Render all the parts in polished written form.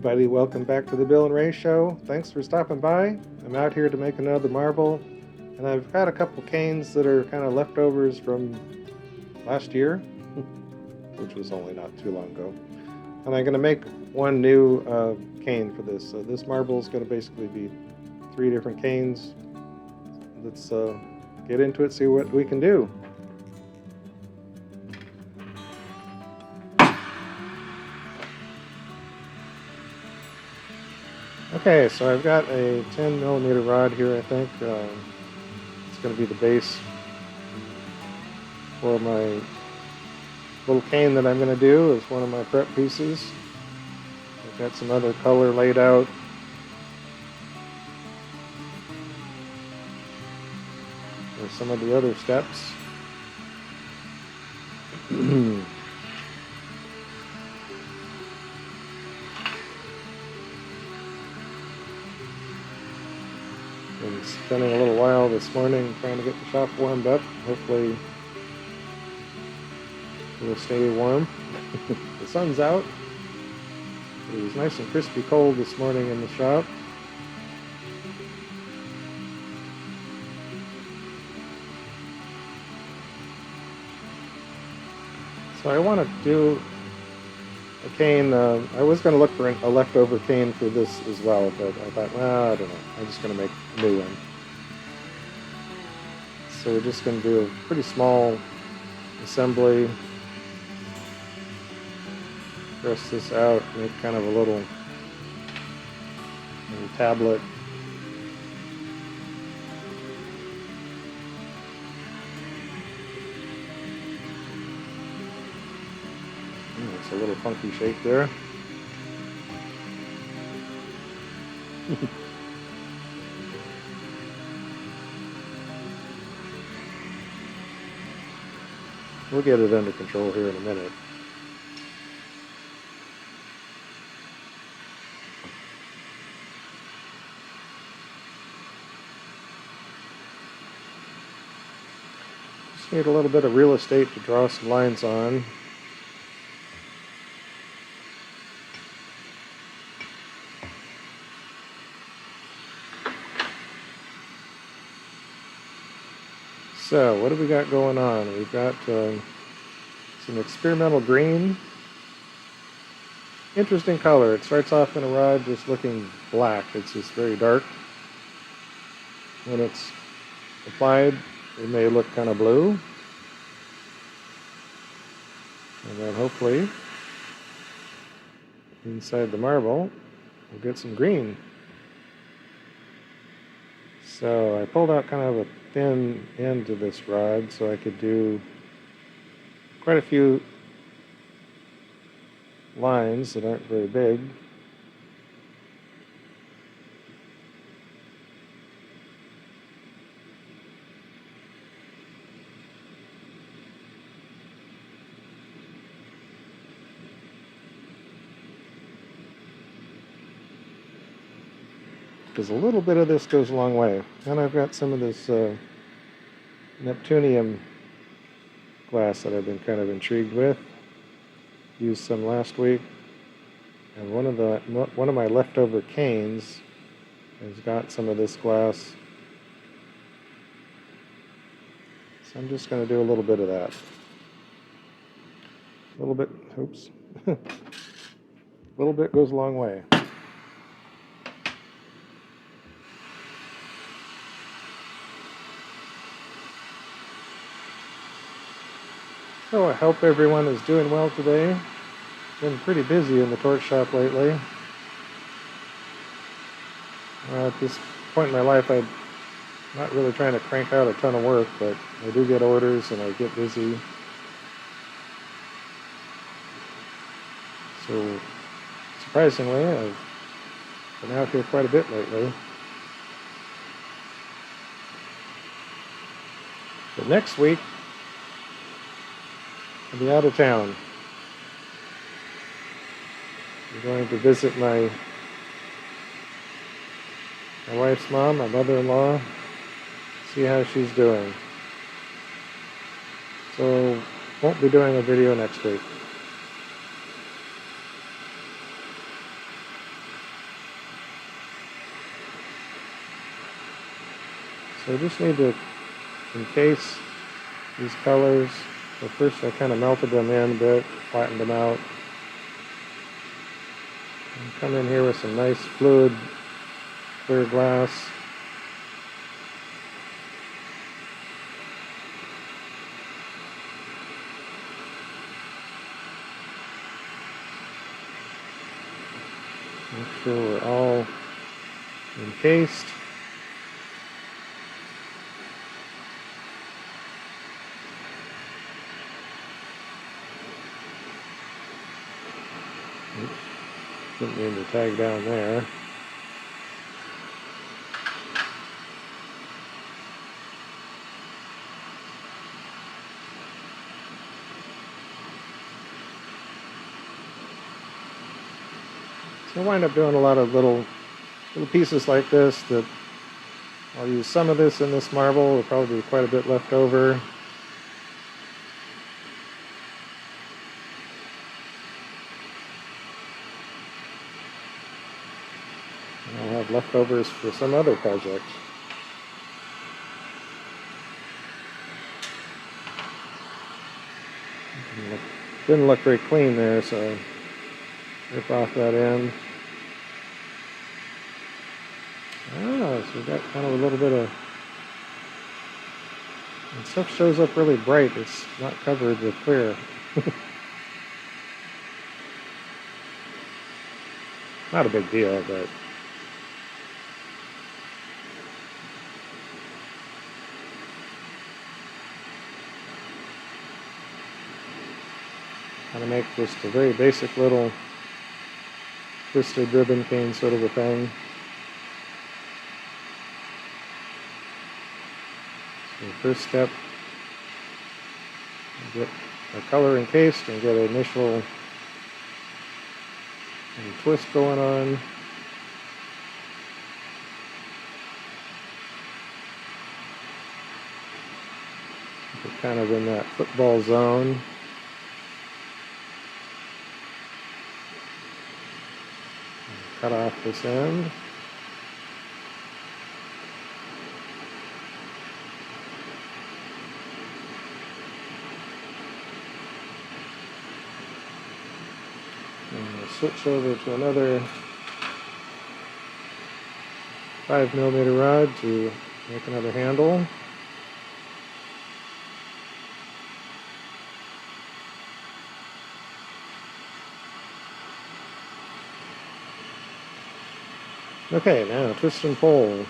everybody, welcome back to the Bill and Rae Show. Thanks for stopping by. I'm out here to make another marble, and I've got a couple canes that are kind of leftovers from last year, which was only not too long ago. And I'm going to make one new cane for this. So this marble is going to basically be 3 different canes. Let's get into it, see what we can do. Okay, so I've got a 10 millimeter rod here, I think. It's going to be the base for my little cane that I'm going to do as one of my prep pieces. I've got some other color laid out. There's some of the other steps. Been spending a little while this morning trying to get the shop warmed up. Hopefully it'll stay warm. The sun's out. It was nice and crispy cold this morning in the shop. So I want to do a cane. I was going to look for a leftover cane for this as well, but I thought, well, I don't know. I'm just going to make a new one. So we're just going to do a pretty small assembly. Press this out, make kind of a little tablet. It's a little funky shape there. We'll get it under control here in a minute. Just need a little bit of real estate to draw some lines on. So, what do we got going on? We've got some experimental green. Interesting color. It starts off in a rod just looking black. It's just very dark. When it's applied, it may look kind of blue. And then hopefully, inside the marble, we'll get some green. So I pulled out kind of a thin end to this rod so I could do quite a few lines that aren't very big. Because a little bit of this goes a long way. And I've got some of this Neptunium glass that I've been kind of intrigued with. Used some last week. And one of my leftover canes has got some of this glass. So I'm just going to do a little bit of that. A little bit, oops. A little bit goes a long way. So I hope everyone is doing well today. Been pretty busy in the torch shop lately. At this point in my life, I'm not really trying to crank out a ton of work, but I do get orders and I get busy. So surprisingly, I've been out here quite a bit lately. But next week, I'll be out of town. I'm going to visit my wife's mom, my mother-in-law, see how she's doing. So, won't be doing a video next week. So I just need to encase these colors. So first I kind of melted them in a bit, flattened them out. And come in here with some nice fluid, clear glass. Make sure we're all encased. Oops. Didn't mean to tag down there. So I wind up doing a lot of little pieces like this that I'll use some of this in this marble. There'll probably be quite a bit left over. And I'll have leftovers for some other project. Didn't look very clean there, so rip off that end. Ah, so we've got kind of a little bit of... And stuff shows up really bright. It's not covered with clear. Not a big deal, but... Kind of make just a very basic little twisted ribbon cane sort of a thing. So first step, get our color encased and get an initial twist going on. We're kind of in that football zone. Cut off this end. And we'll switch over to another 5mm rod to make another handle. Okay, now twist and pull.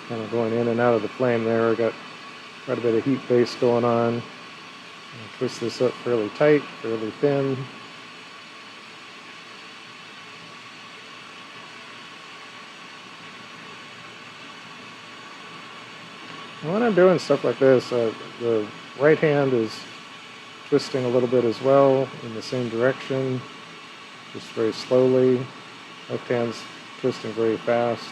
Kind of going in and out of the flame there. I got quite a bit of heat base going on. I'll twist this up fairly tight, fairly thin. And when I'm doing stuff like this, the right hand is twisting a little bit as well in the same direction, just very slowly. Left hand's twisting very fast.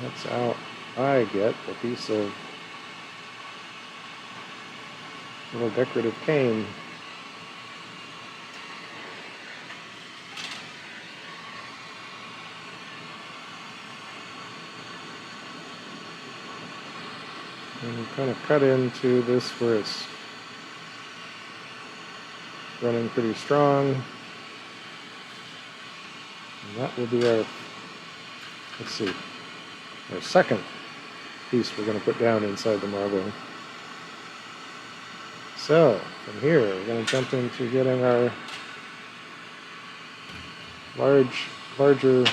That's how I get a piece of little decorative cane. And we kind of cut into this where it's running pretty strong. And that will be our, let's see, our second piece we're going to put down inside the marble. So, from here, we're going to jump into getting our larger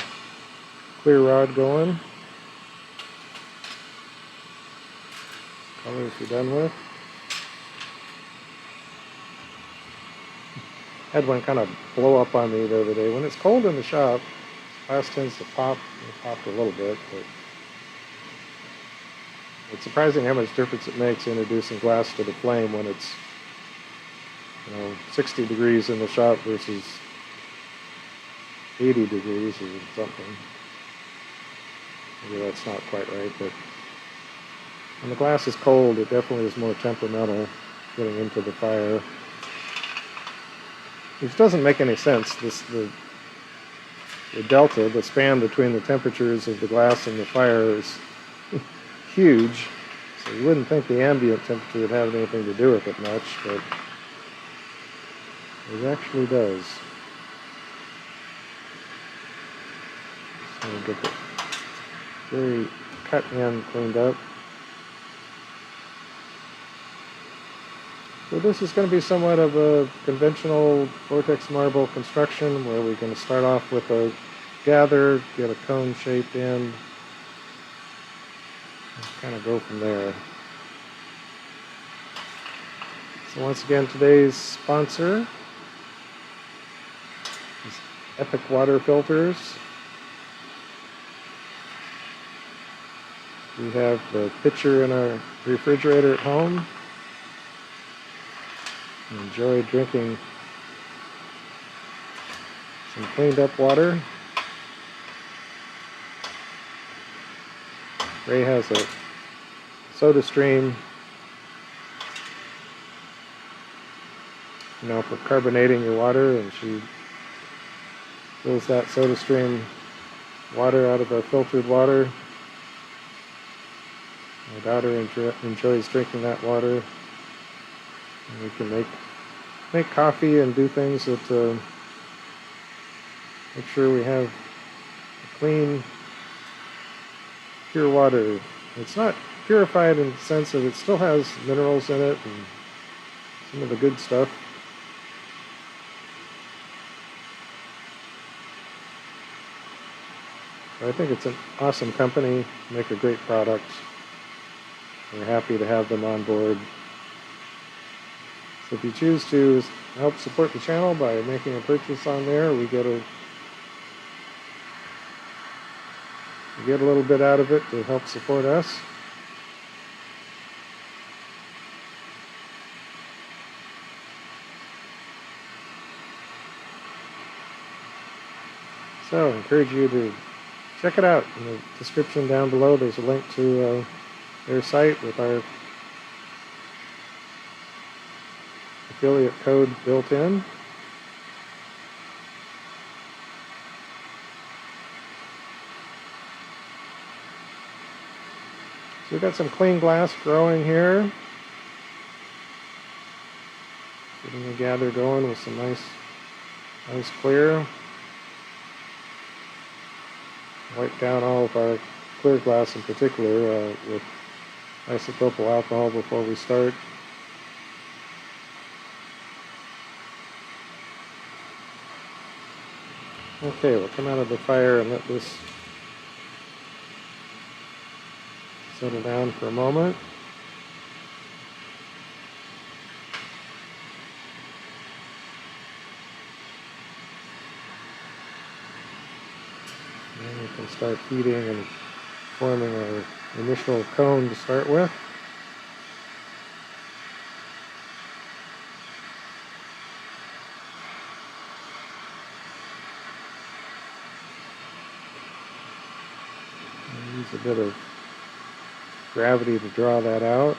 clear rod going. Colors we're done with. Had one kind of blow up on me the other day. When it's cold in the shop, glass tends to pop. It popped a little bit, but It's surprising how much difference it makes introducing glass to the flame when it's 60 degrees in the shop versus 80 degrees or something. Maybe that's not quite right, but when the glass is cold, it definitely is more temperamental getting into the fire. Which doesn't make any sense. The delta, the span between the temperatures of the glass and the fire is huge. So you wouldn't think the ambient temperature would have anything to do with it much, but it actually does. So I'll get the very cut end cleaned up. So this is going to be somewhat of a conventional vortex marble construction where we're going to start off with a gather, get a cone-shaped end, and kind of go from there. So once again, today's sponsor is Epicwater filters. We have the pitcher in our refrigerator at home. Enjoy drinking some cleaned up water. Rae has a soda stream, for carbonating your water, and she fills that soda stream water out of our filtered water. My daughter enjoys drinking that water. And we can make coffee and do things that make sure we have clean, pure water. It's not purified in the sense that it still has minerals in it and some of the good stuff. But I think it's an awesome company, make a great product. We're happy to have them on board. So if you choose to help support the channel by making a purchase on there, we get a little bit out of it to help support us. So I encourage you to check it out. In the description down below, there's a link to their site with our affiliate code built in. So we've got some clean glass growing here. Getting the gather going with some nice clear. Wipe down all of our clear glass in particular with isopropyl alcohol before we start. Okay, we'll come out of the fire and let this settle down for a moment. And we can start heating and forming our initial cone to start with. Use a bit of gravity to draw that out.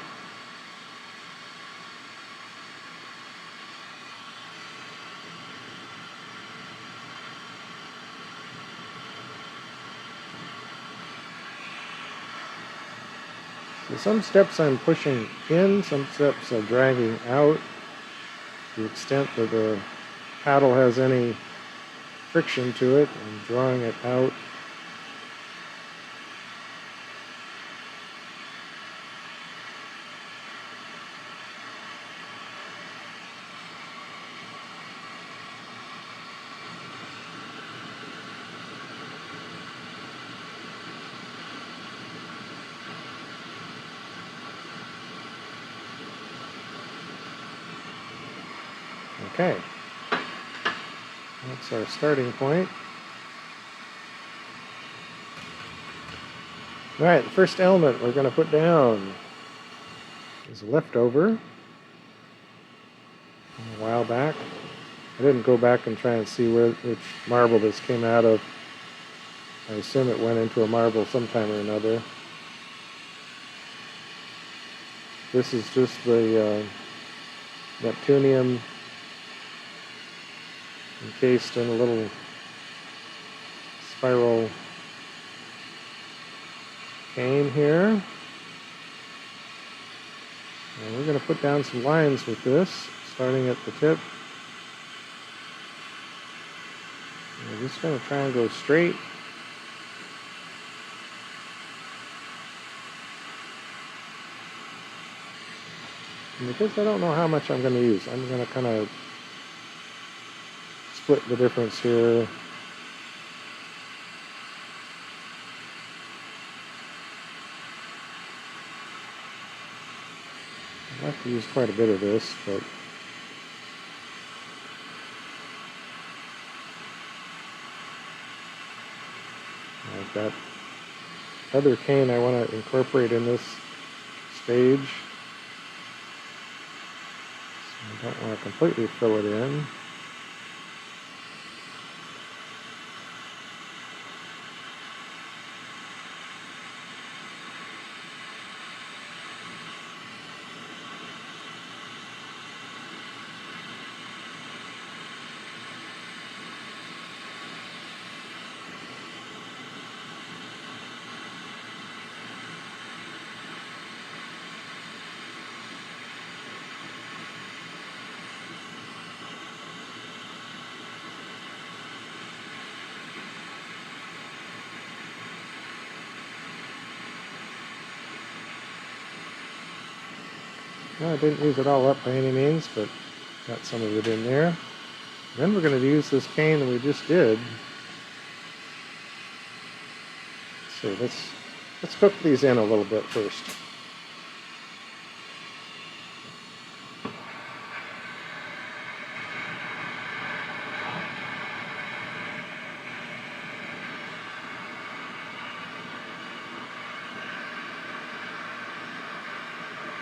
So some steps I'm pushing in, some steps I'm dragging out. To the extent that the paddle has any friction to it, I'm drawing it out. Okay, that's our starting point. Alright, the first element we're going to put down is a leftover from a while back. I didn't go back and try and see which marble this came out of. I assume it went into a marble sometime or another. This is just the Neptunium encased in a little spiral cane here. And we're going to put down some lines with this, starting at the tip. And we're just going to try and go straight. And because I don't know how much I'm going to use, I'm going to kind of split the difference here. I have to use quite a bit of this, but I've got other cane I want to incorporate in this stage. So I don't want to completely fill it in. Well, I didn't use it all up by any means, but got some of it in there. Then we're going to use this cane that we just did. So let's cook these in a little bit first.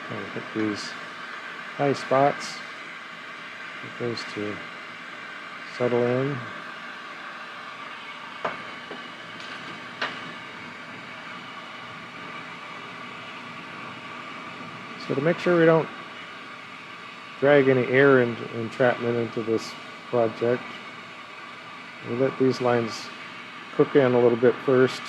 Kind of hit these high spots. Get those to settle in. So to make sure we don't drag any air entrapment into this project, we let these lines cook in a little bit first.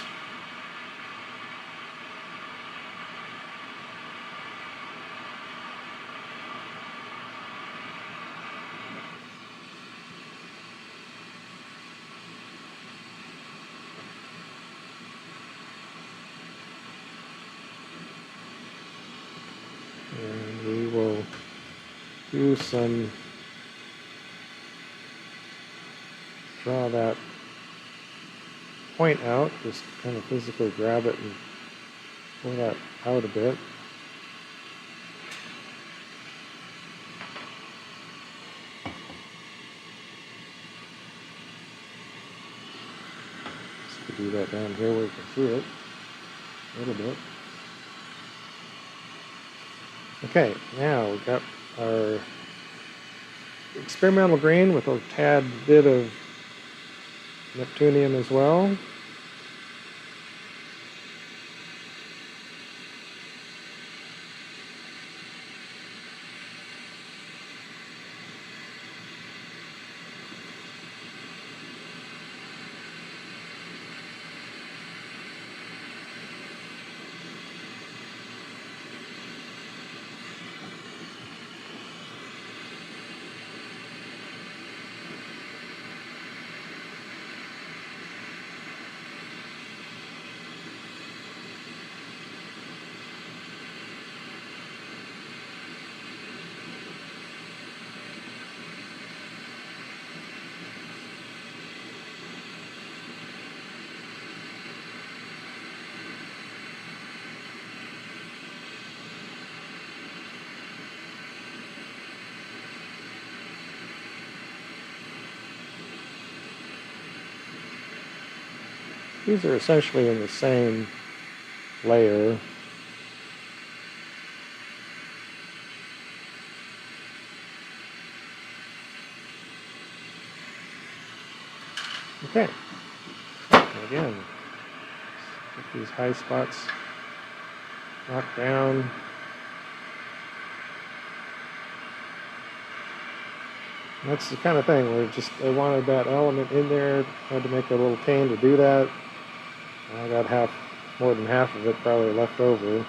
And we will do some, draw that point out, just kind of physically grab it and pull that out a bit. Just to do that down here where you can see it a little bit. Okay, now we've got our experimental green with a tad bit of Neptunium as well. These are essentially in the same layer. Okay, again, get these high spots knocked down. That's the kind of thing where I wanted that element in there, had to make a little cane to do that. I got more than half of it probably left over.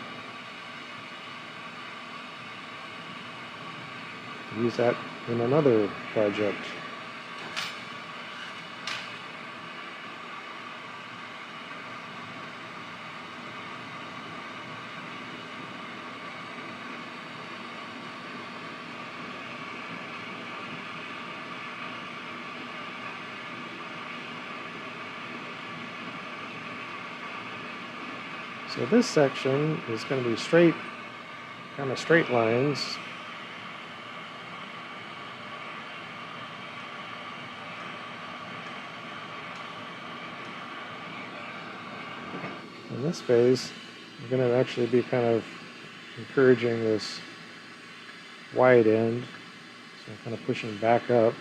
Use that in another project. So this section is going to be straight, kind of straight lines. In this phase, we're going to actually be kind of encouraging this wide end, so I'm kind of pushing back up.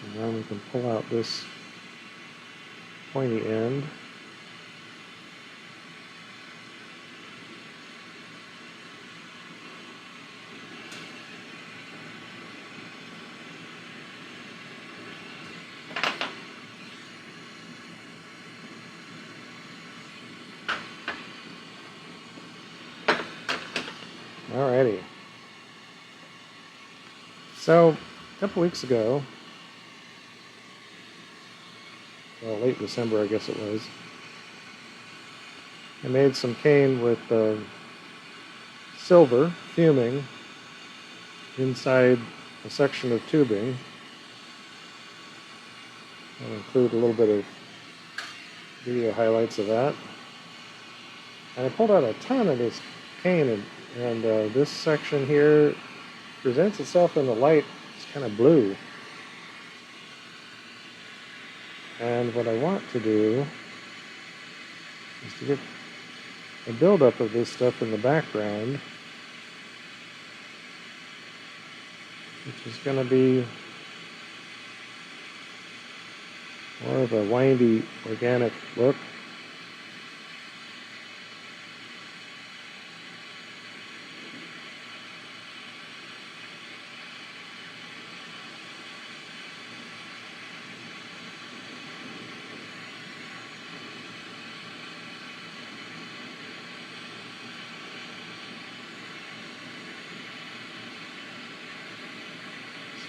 And then we can pull out this pointy end. Alrighty. So, a couple weeks ago, well, late December, I guess it was, I made some cane with silver fuming inside a section of tubing. I'll include a little bit of video highlights of that. And I pulled out a ton of this cane, and this section here presents itself in the light. It's kind of blue. And what I want to do is to get a buildup of this stuff in the background, which is going to be more of a windy, organic look.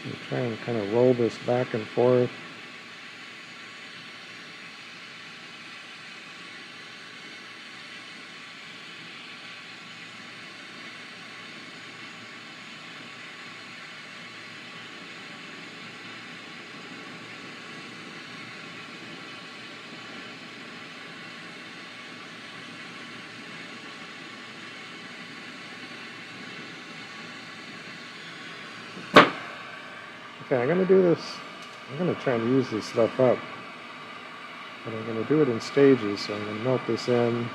So try and kind of roll this back and forth. Okay, I'm going to do this, I'm going to try and use this stuff up, but I'm going to do it in stages, so I'm going to melt this in.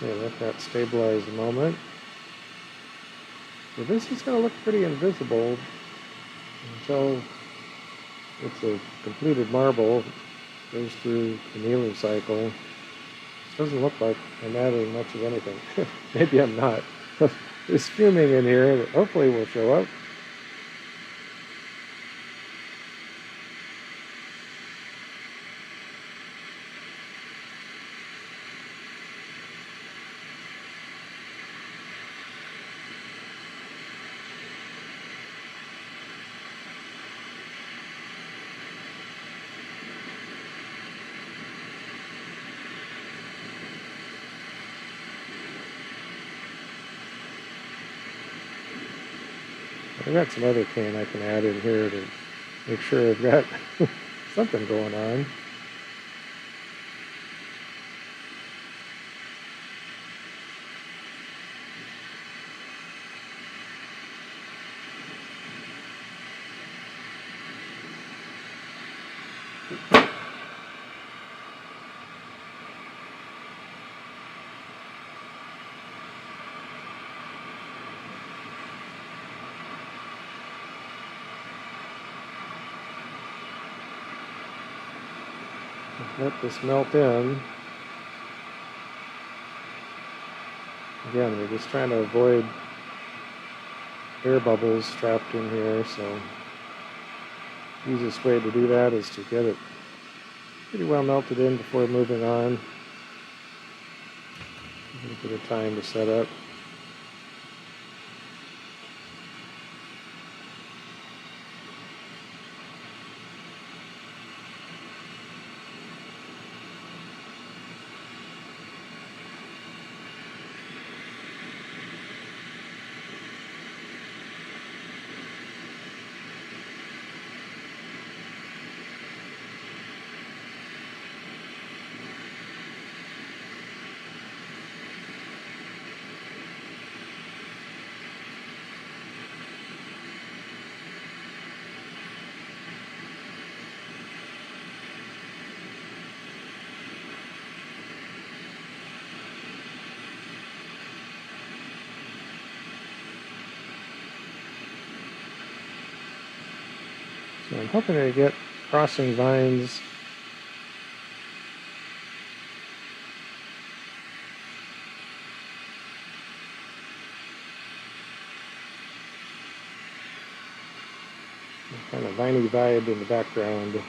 Okay, let that stabilize a moment. So this is going to look pretty invisible until it's a completed marble, goes through the annealing cycle. It doesn't look like I'm adding much of anything. Maybe I'm not. There's fuming in here that hopefully will show up. I've got some other cane I can add in here to make sure I've got something going on. Let this melt in. Again, we're just trying to avoid air bubbles trapped in here, so the easiest way to do that is to get it pretty well melted in before moving on. A little bit of time to set up. So I'm hoping to get crossing vines kind of viney vibe in the background.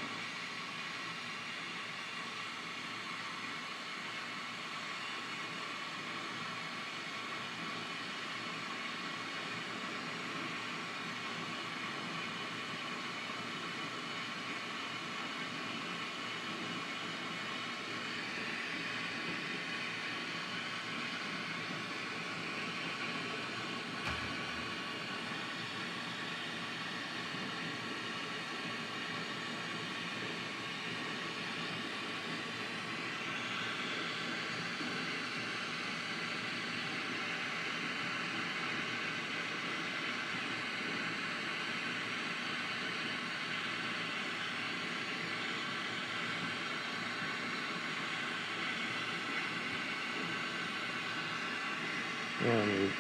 And if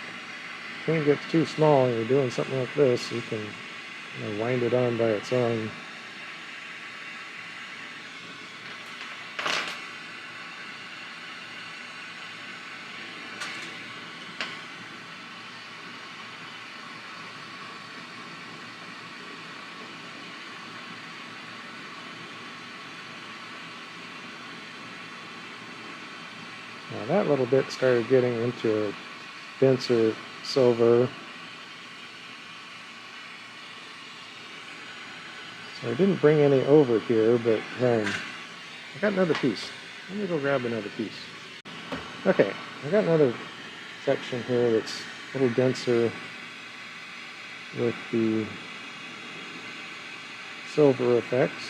the cane gets too small and you're doing something like this, you can wind it on by its own. Now that little bit started getting into a denser silver. So I didn't bring any over here, but I got another piece. Let me go grab another piece. Okay, I got another section here that's a little denser with the silver effects.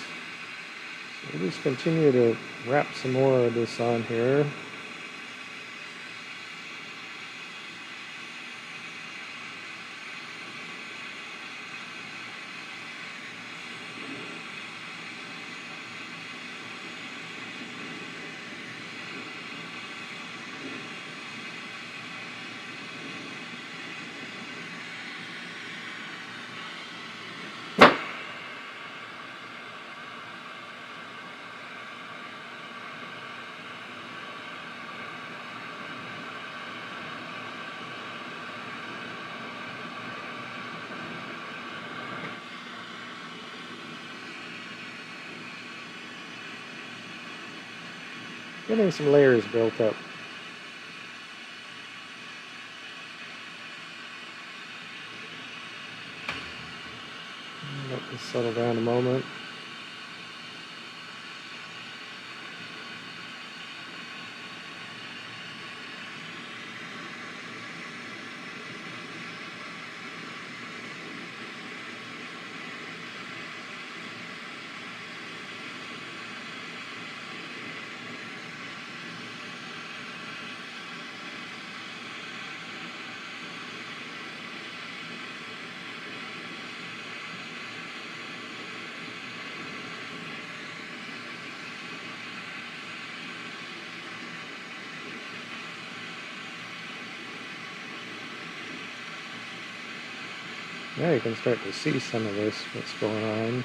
So we'll just continue to wrap some more of this on here. Getting some layers built up. Let this settle down a moment. Now you can start to see some of this, what's going on.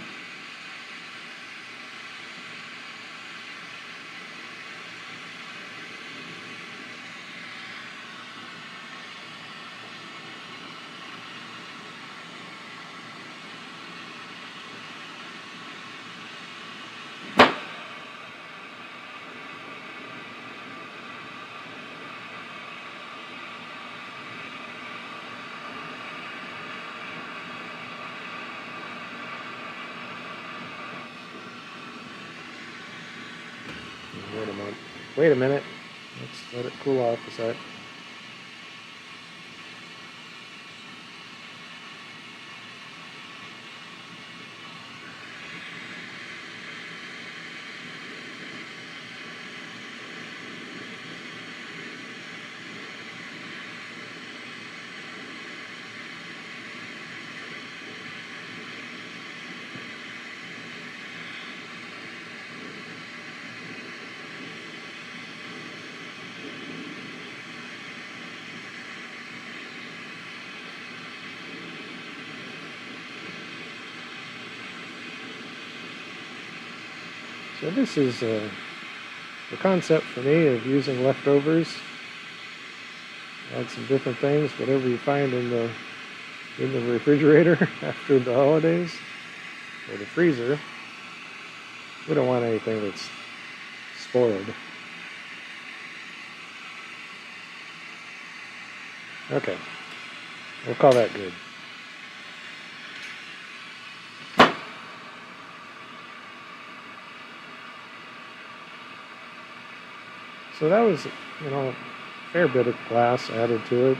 Wait a minute. Let's let it cool off a sec. So this is the concept for me of using leftovers. Add some different things, whatever you find in the refrigerator after the holidays, or the freezer. We don't want anything that's spoiled. Okay, we'll call that good. So that was, a fair bit of glass added to it.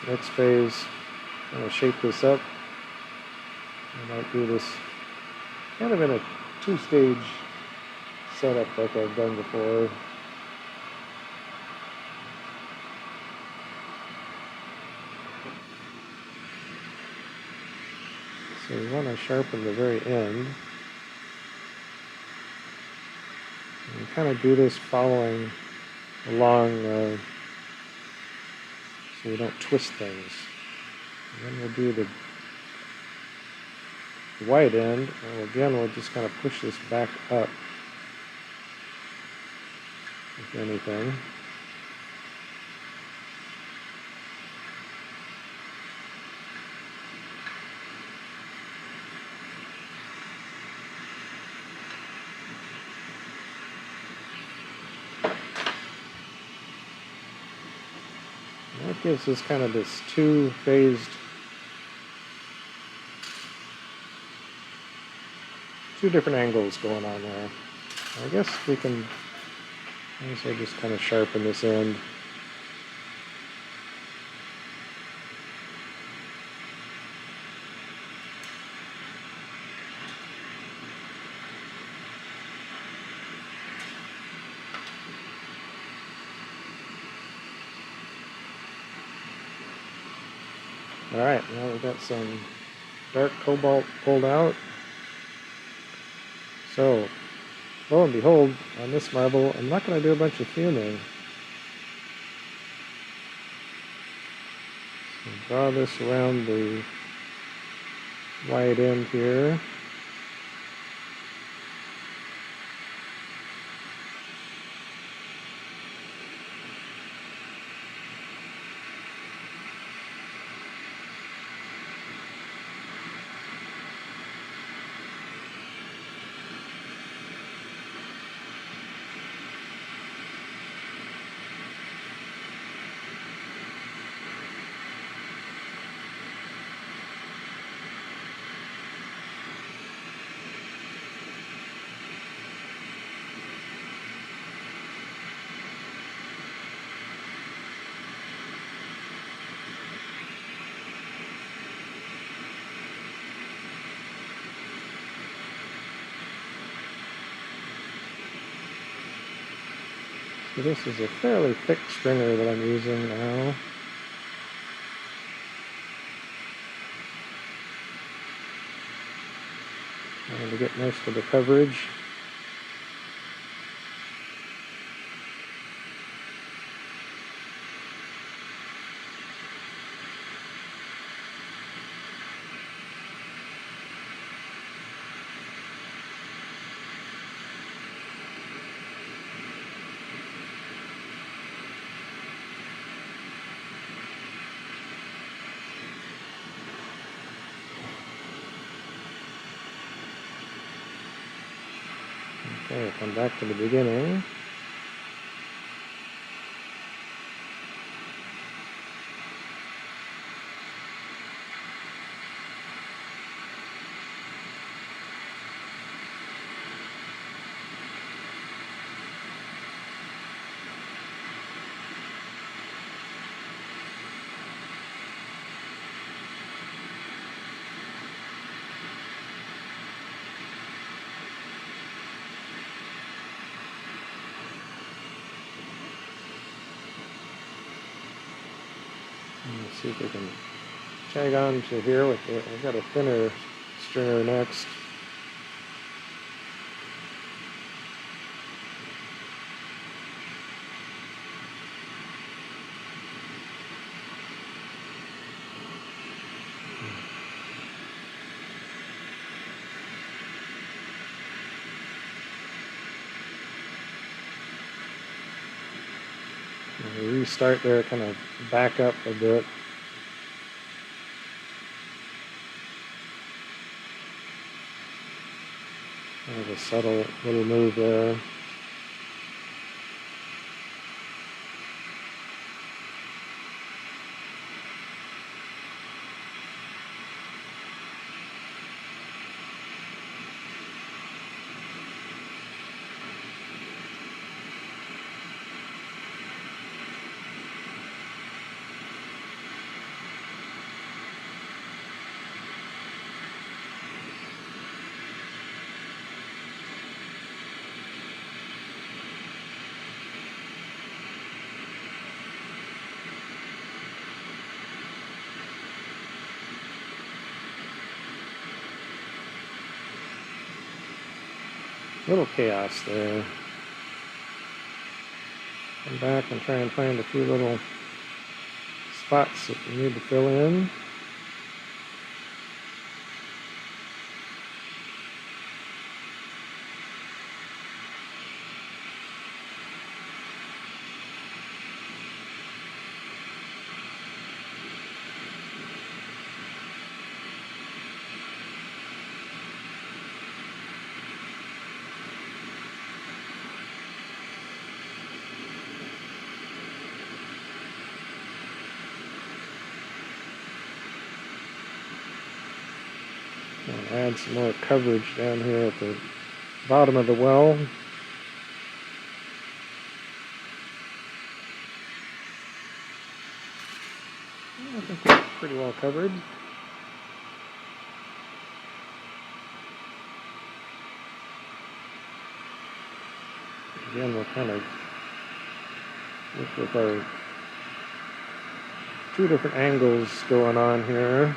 This next phase, I'm going to shape this up. I might do this kind of in a two-stage setup like I've done before. So we want to sharpen the very end. And kind of do this following along so we don't twist things. And then we'll do the white end, and again we'll just kind of push this back up, if anything. And that gives us kind of this two-phased, two different angles going on there. I guess we can also just kind of sharpen this end. Alright, now we've got some dark cobalt pulled out. So, lo and behold, on this marble, I'm not going to do a bunch of fuming. So draw this around the wide end here. So this is a fairly thick stringer that I'm using now. Trying to get most of the coverage. Okay, we'll come back to the beginning. Let's see if we can tag on to here with it. I've got a thinner stringer next. When we restart there, kind of back up a bit. Kind of a subtle little move there. Little chaos there. Come back and try and find a few little spots that we need to fill in. I'll add some more coverage down here at the bottom of the well. I think we're pretty well covered. Again, we'll kind of look with our two different angles going on here.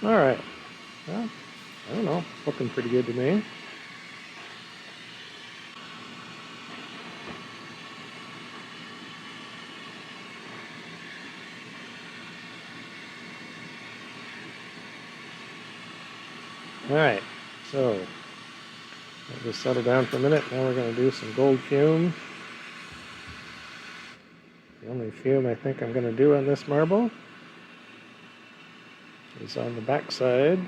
All right. Well, I don't know. It's looking pretty good to me. All right. So I'll just settle down for a minute. Now we're going to do some gold fume. The only fume I think I'm going to do on this marble is on the back side.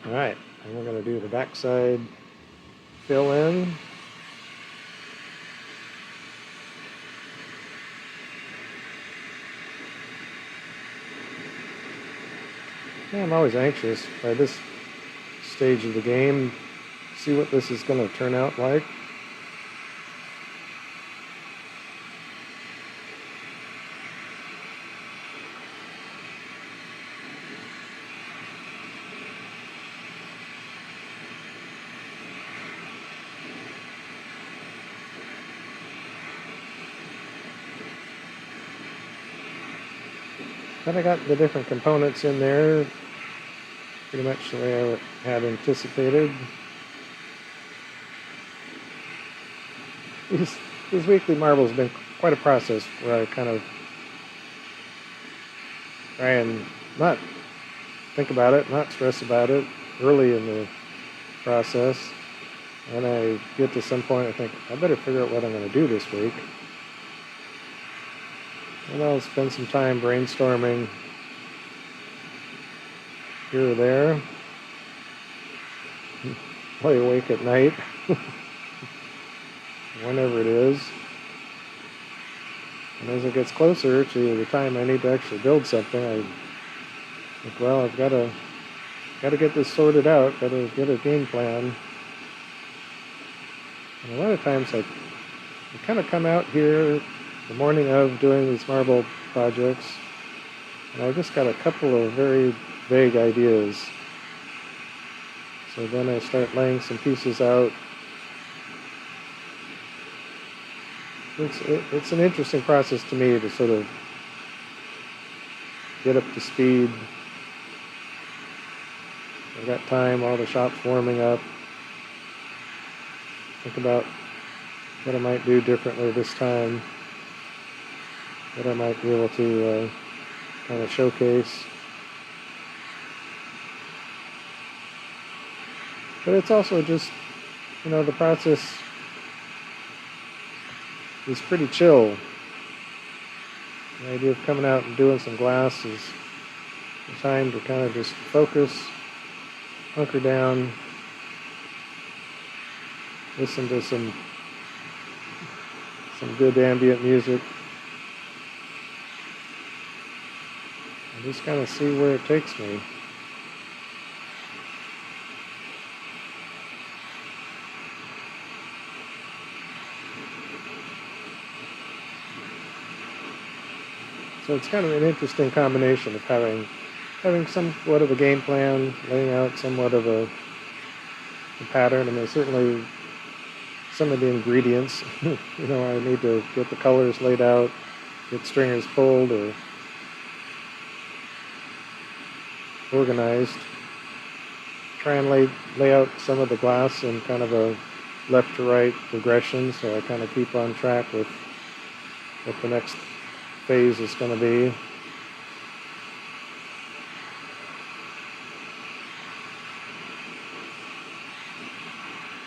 All right, and we're going to do the backside fill in. Yeah, I'm always anxious by this stage of the game, see what this is going to turn out like. But I got the different components in there pretty much the way I had anticipated. These weekly marbles have been quite a process where I kind of try and not think about it, not stress about it early in the process. And I get to some point I think, I better figure out what I'm going to do this week. And I'll spend some time brainstorming here or there. Lay awake at night, whenever it is. And as it gets closer to the time I need to actually build something, I think, well, I've got to get this sorted out, got to get a game plan. And a lot of times I kind of come out here the morning of doing these marble projects, and I've just got a couple of very vague ideas. So then I start laying some pieces out. It's an interesting process to me to sort of get up to speed. I've got time, all the shop's warming up. Think about what I might do differently this time, what I might be able to kind of showcase. But it's also just, the process is pretty chill. The idea of coming out and doing some glass is the time to kind of just focus, hunker down, listen to some good ambient music, and just kind of see where it takes me. So it's kind of an interesting combination of having somewhat of a game plan, laying out somewhat of a pattern. I mean, certainly some of the ingredients, I need to get the colors laid out, get stringers pulled or organized. Try and lay out some of the glass in kind of a left to right progression, so I kind of keep on track with what the next phase is going to be.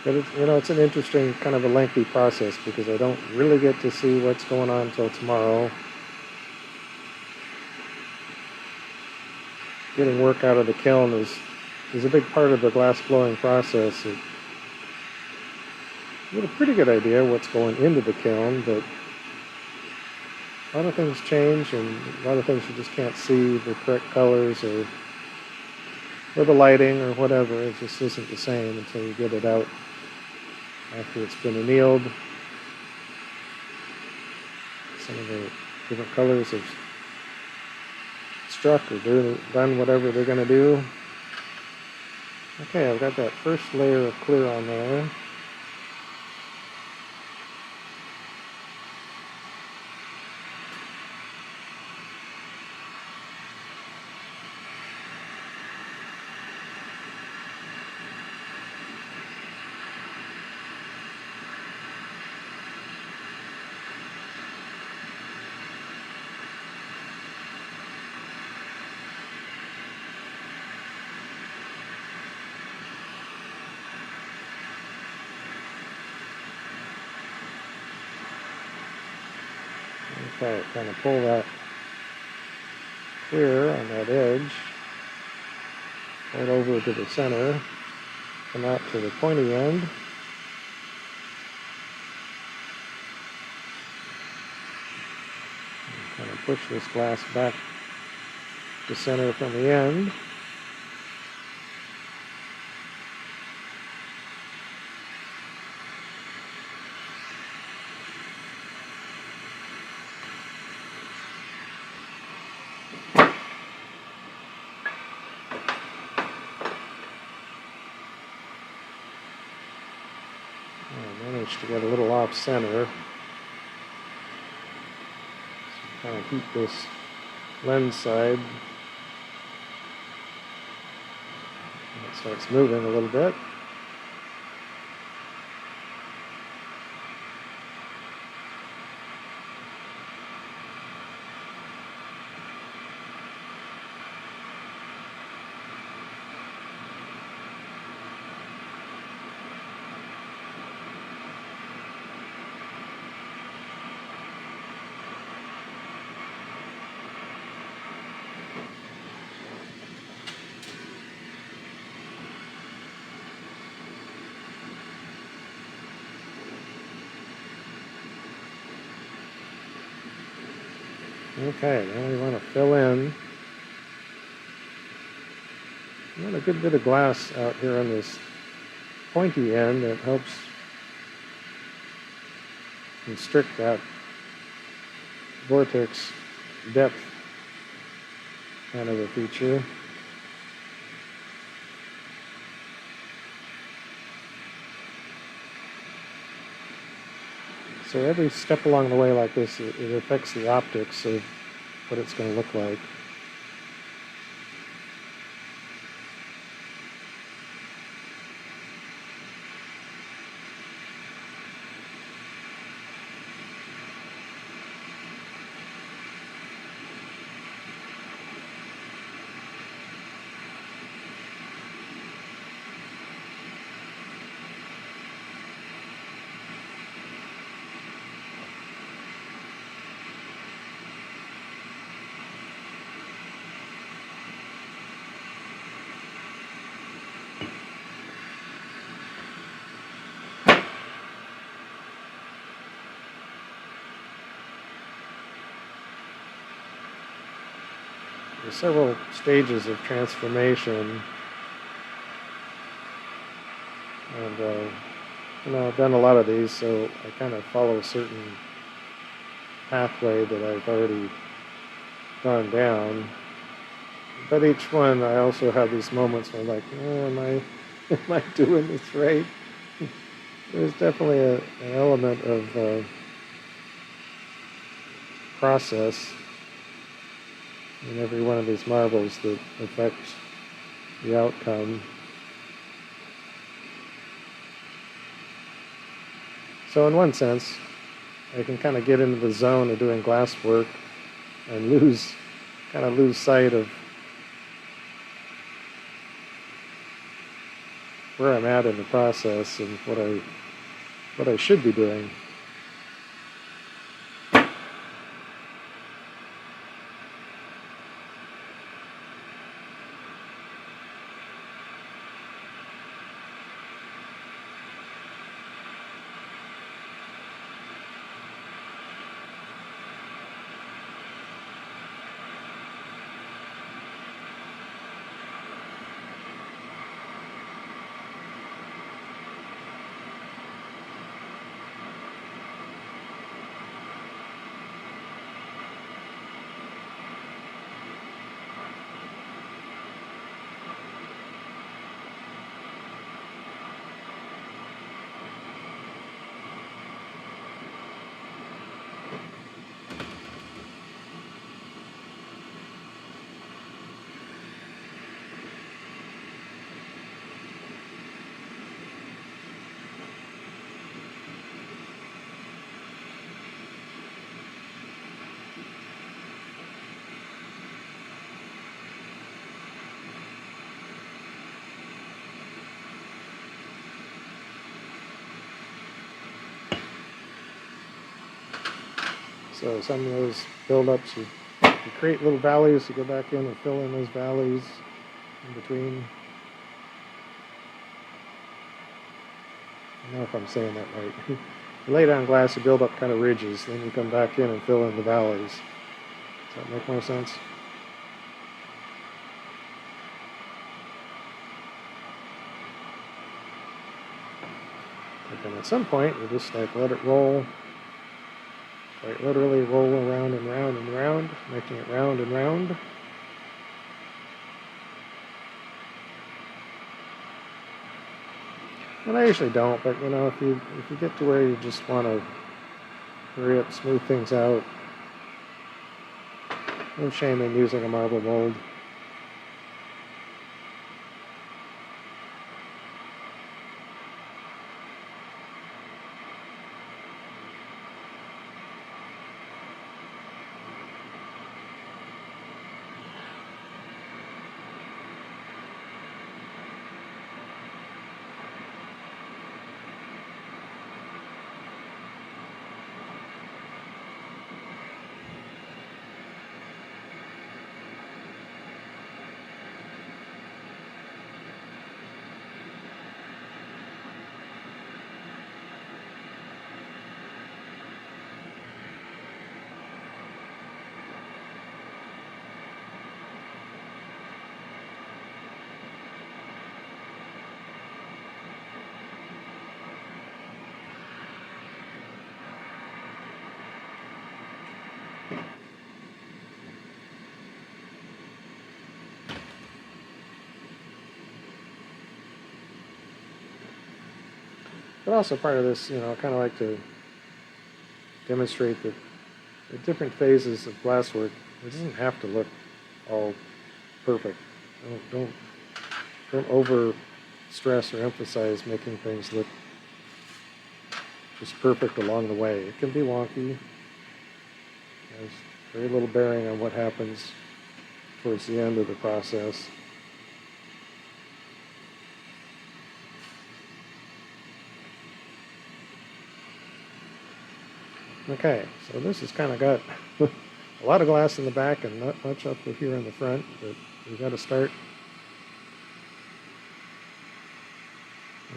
But it's an interesting kind of a lengthy process because I don't really get to see what's going on until tomorrow. Getting work out of the kiln is a big part of the glass blowing process. You get a pretty good idea what's going into the kiln, but a lot of things change, and a lot of things you just can't see the correct colors or the lighting or whatever. It just isn't the same until you get it out after it's been annealed. Some of the different colors have struck or done whatever they're going to do. Okay, I've got that first layer of clear on there. Okay, kind of pull that clear on that edge, pull it over to the center, come out to the pointy end, and kind of push this glass back to center from the end. I managed to get a little off center. So kind of heat this lens side. And it starts moving a little bit. Okay, now we want to fill in. We want a good bit of glass out here on this pointy end that helps constrict that vortex depth kind of a feature. So every step along the way like this, it affects the optics of what it's going to look like. There's several stages of transformation, and I've done a lot of these, so I kind of follow a certain pathway that I've already gone down. But each one, I also have these moments where I'm like, am I doing this right? There's definitely an element of process in every one of these marbles that affects the outcome. So in one sense, I can kind of get into the zone of doing glass work and lose sight of where I'm at in the process and what I should be doing. So some of those buildups, you create little valleys, you go back in and fill in those valleys in between. I don't know if I'm saying that right. You lay down glass, you build up kind of ridges, then you come back in and fill in the valleys. Does that make more sense? And then at some point, you just like let it roll. Quite literally roll around and round and round, making it round and round. And I usually don't, but you know, if you get to where you just want to hurry up, smooth things out, no shame in using a marble mold. But also part of this, you know, I kind of like to demonstrate that at different phases of glasswork, it doesn't have to look all perfect. Don't over stress or emphasize making things look just perfect along the way. It can be wonky. There's very little bearing on what happens towards the end of the process. Okay, so this has kind of got a lot of glass in the back and not much up here in the front, but we've got to start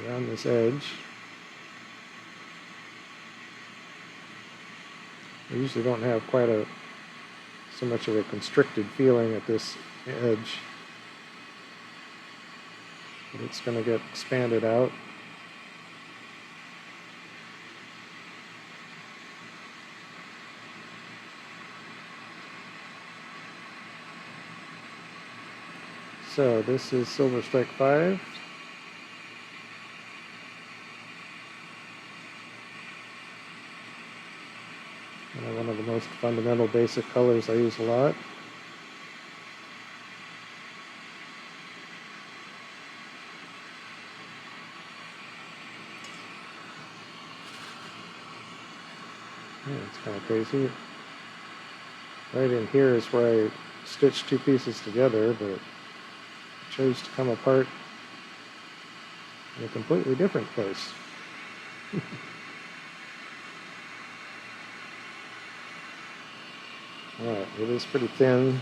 around this edge. We usually don't have quite so much of a constricted feeling at this edge, but it's going to get expanded out. So this is Silver Strike 5. One of the most fundamental basic colors I use a lot. Yeah, it's kind of crazy. Right in here is where I stitched two pieces together, but it chose to come apart in a completely different place. Alright, it is pretty thin.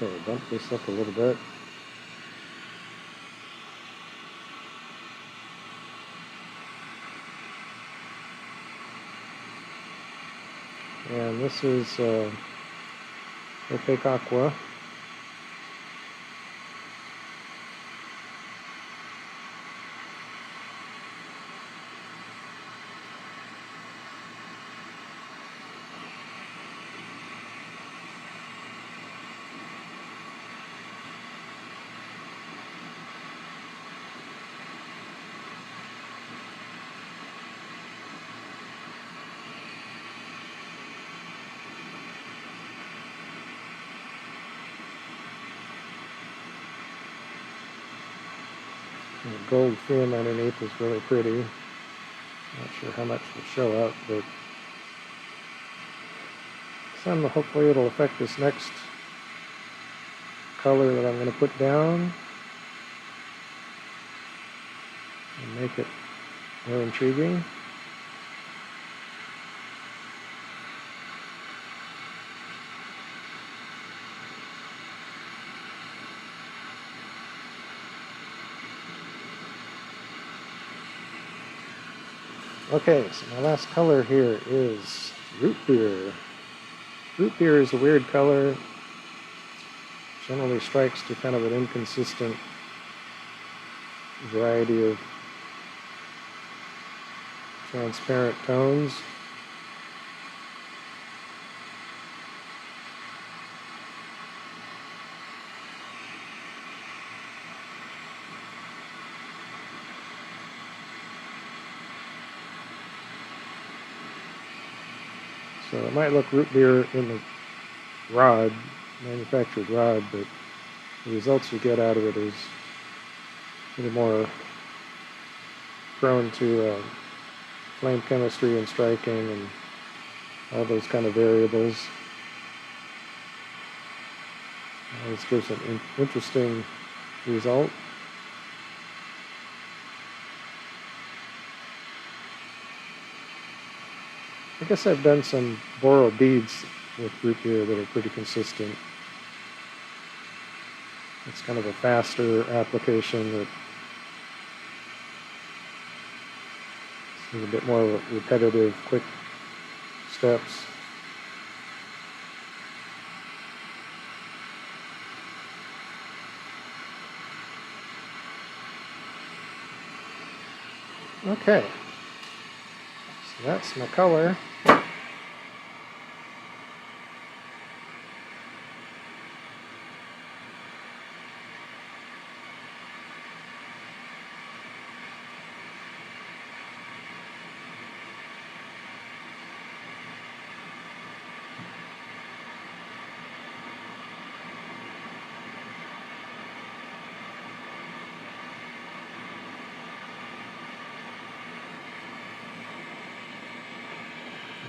Okay, bump this up a little bit. And this is Opaque Aqua. And the gold fume underneath is really pretty. Not sure how much will show up, but hopefully it'll affect this next color that I'm going to put down and make it more intriguing. Okay, so my last color here is root beer. Root beer is a weird color. Generally strikes to kind of an inconsistent variety of transparent tones. So it might look root beer in the rod, manufactured rod, but the results you get out of it is a little more prone to flame chemistry and striking and all those kind of variables. This gives an interesting result. I guess I've done some boro beads with root beer that are pretty consistent. It's kind of a faster application that is a bit more repetitive, quick steps. Okay, so that's my color.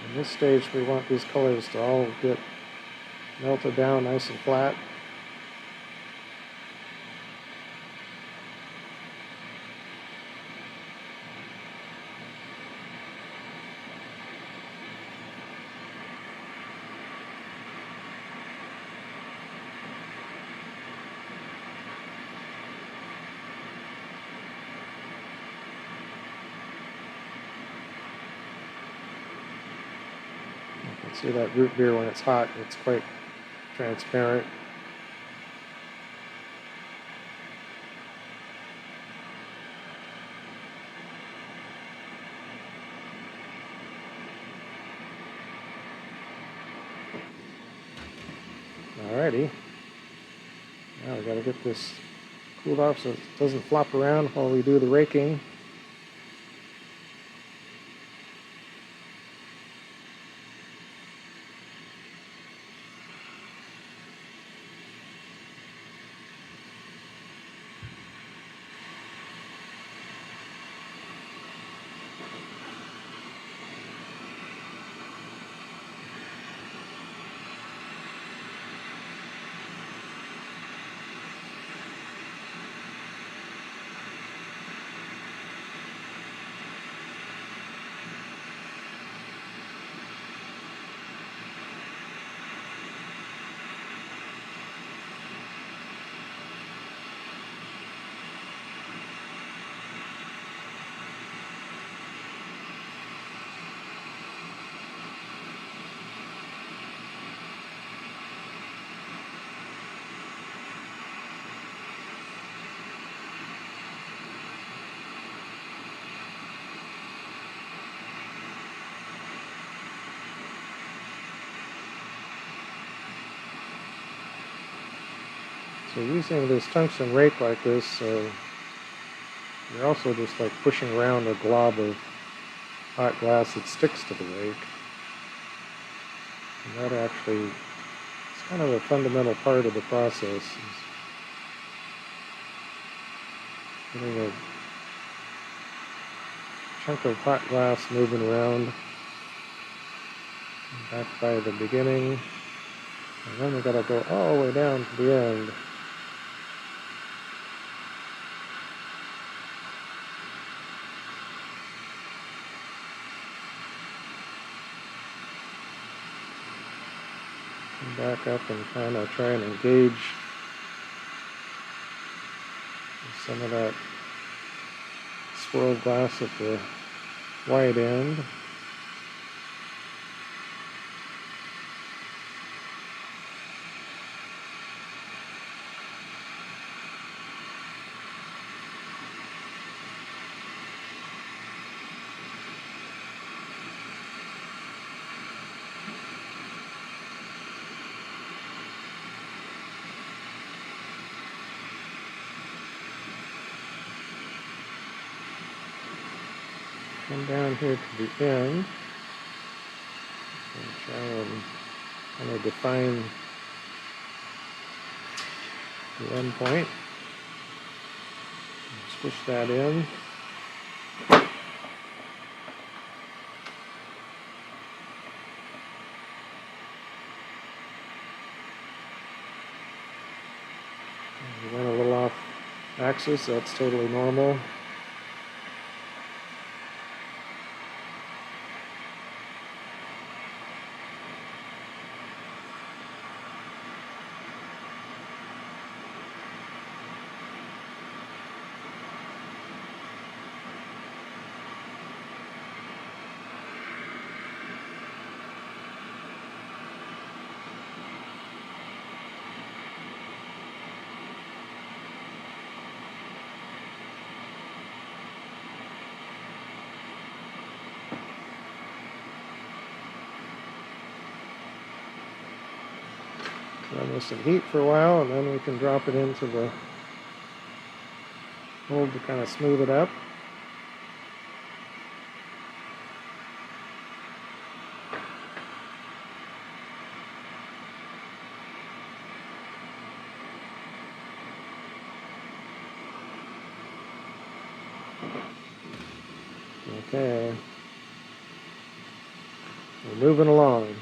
In this stage, we want these colors to all get melted down nice and flat. See that root beer when it's hot, it's quite transparent. Alrighty, now we got to get this cooled off so it doesn't flop around while we do the raking. So using this tungsten rake like this, you're also just like pushing around a glob of hot glass that sticks to the rake. And that actually is kind of a fundamental part of the process, is getting a chunk of hot glass moving around back by the beginning. And then we got to go all the way down to the end. back up and kind of try and engage some of that swirled glass at the wide end. Come down here to the end and try and kind of define the end point. Push that in. We went a little off axis, that's totally normal. Run this in heat for a while, and then we can drop it into the mold to kind of smooth it up. Okay, we're moving along.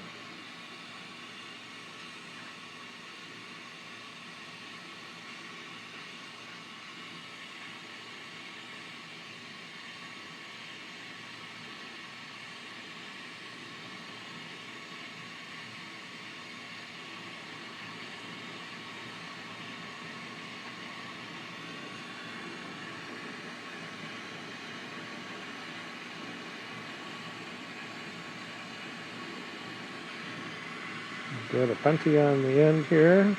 Get a puntee on the end here.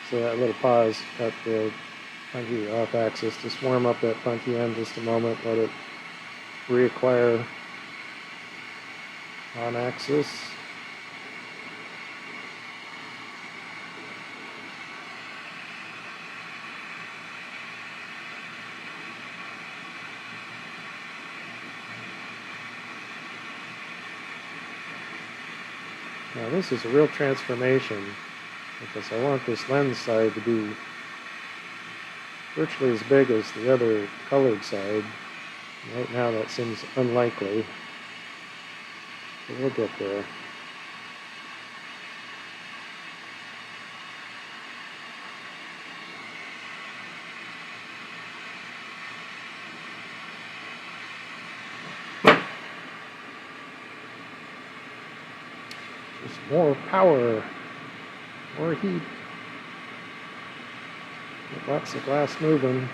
So that little pause cut the puntee off axis. Just warm up that puntee end just a moment, let it reacquire on axis. Now this is a real transformation, because I want this lens side to be virtually as big as the other colored side. Right now that seems unlikely, but we'll get there. Just more power. More heat. Get lots of glass moving.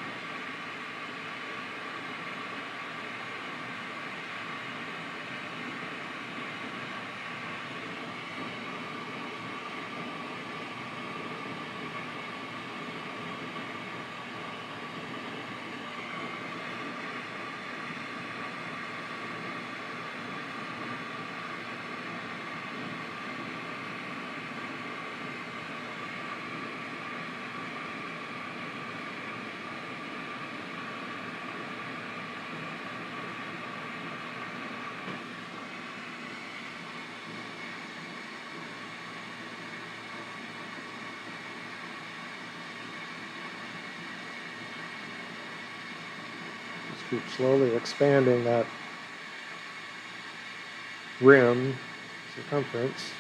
keep slowly expanding that rim circumference.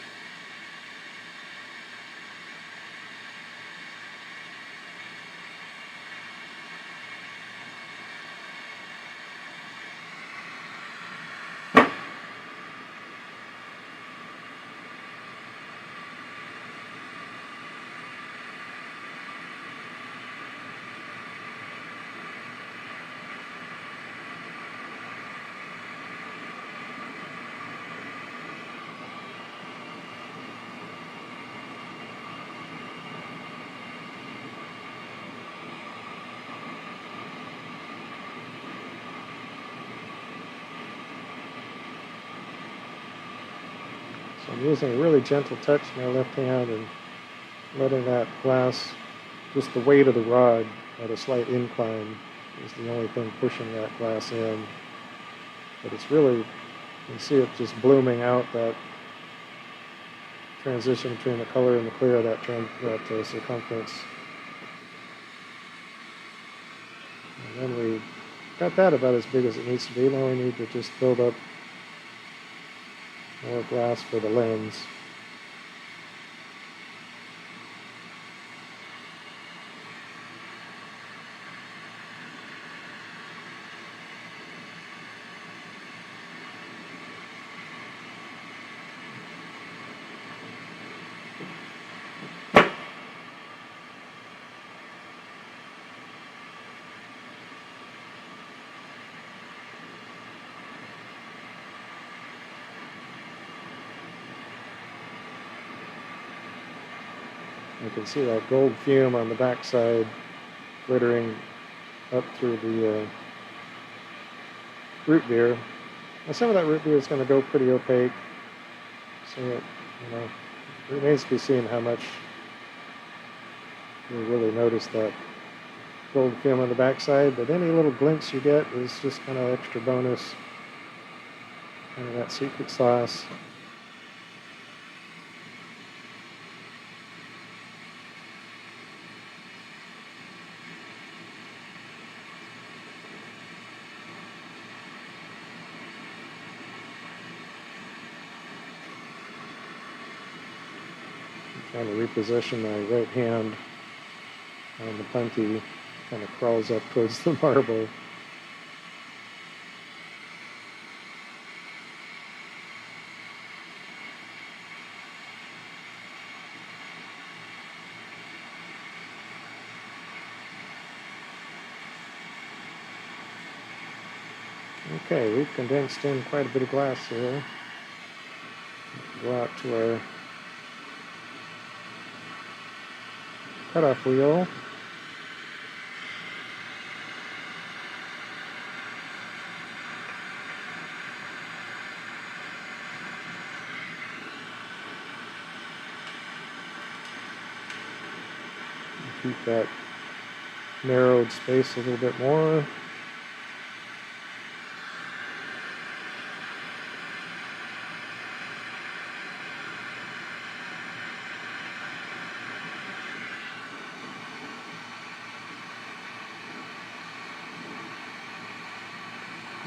So I'm using a really gentle touch in my left hand and letting that glass, just the weight of the rod at a slight incline is the only thing pushing that glass in. But it's really, you can see it just blooming out, that transition between the color and the clear of that circumference. And then we got that about as big as it needs to be. Now we need to just build up more glass for the lens. You can see that gold fume on the backside glittering up through the root beer. Now some of that root beer is going to go pretty opaque, so it remains to be seen how much you really notice that gold fume on the backside, but any little glints you get is just kind of extra bonus, kind of that secret sauce. Trying to reposition my right hand on the punty, kind of crawls up towards the marble. Okay, we've condensed in quite a bit of glass here. Go out to our cutoff wheel. Keep that narrowed space a little bit more.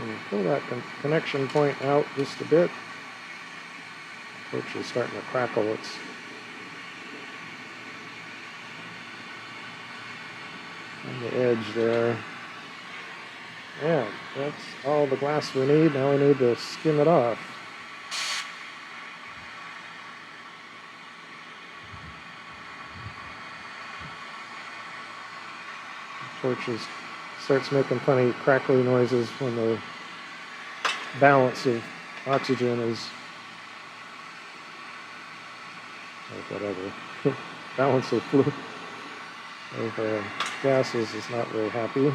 And pull that connection point out just a bit. Torch is starting to crackle. It's on the edge there. Yeah, that's all the glass we need. Now we need to skim it off. The torch starts making funny crackly noises when the balance of oxygen is, or whatever, balance of gases is not very happy.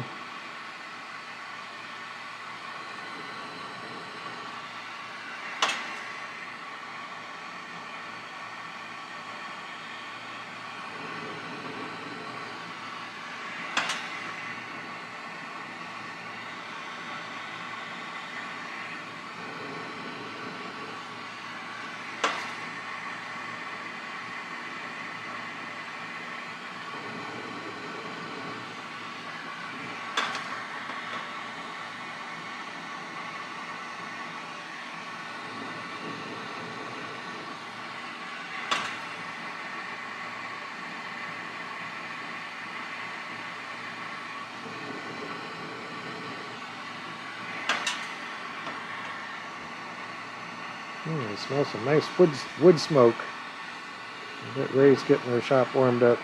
It smells some nice wood smoke. I bet Ray's getting her shop warmed up.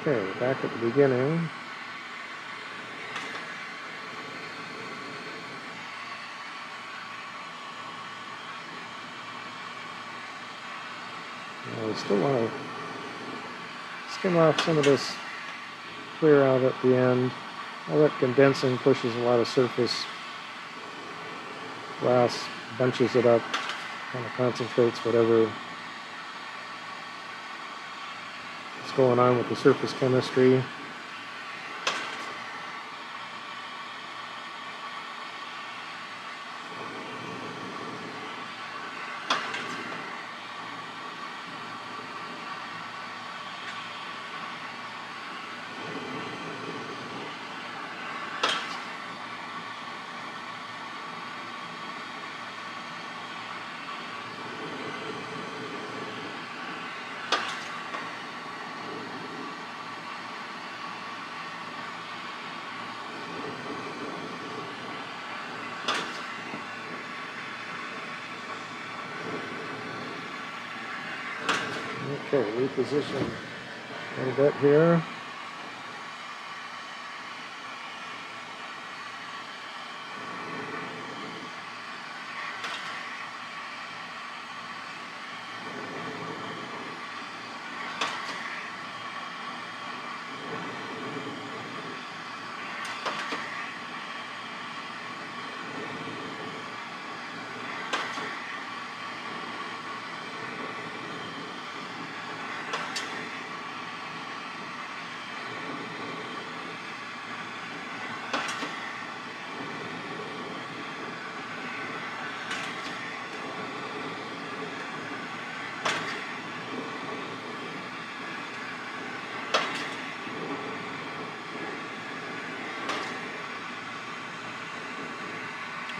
Okay, back at the beginning. I still want to skim off some of this clear out at the end. All that condensing pushes a lot of surface. Glass bunches it up, kind of concentrates whatever is going on with the surface chemistry. Okay, reposition a little bit here.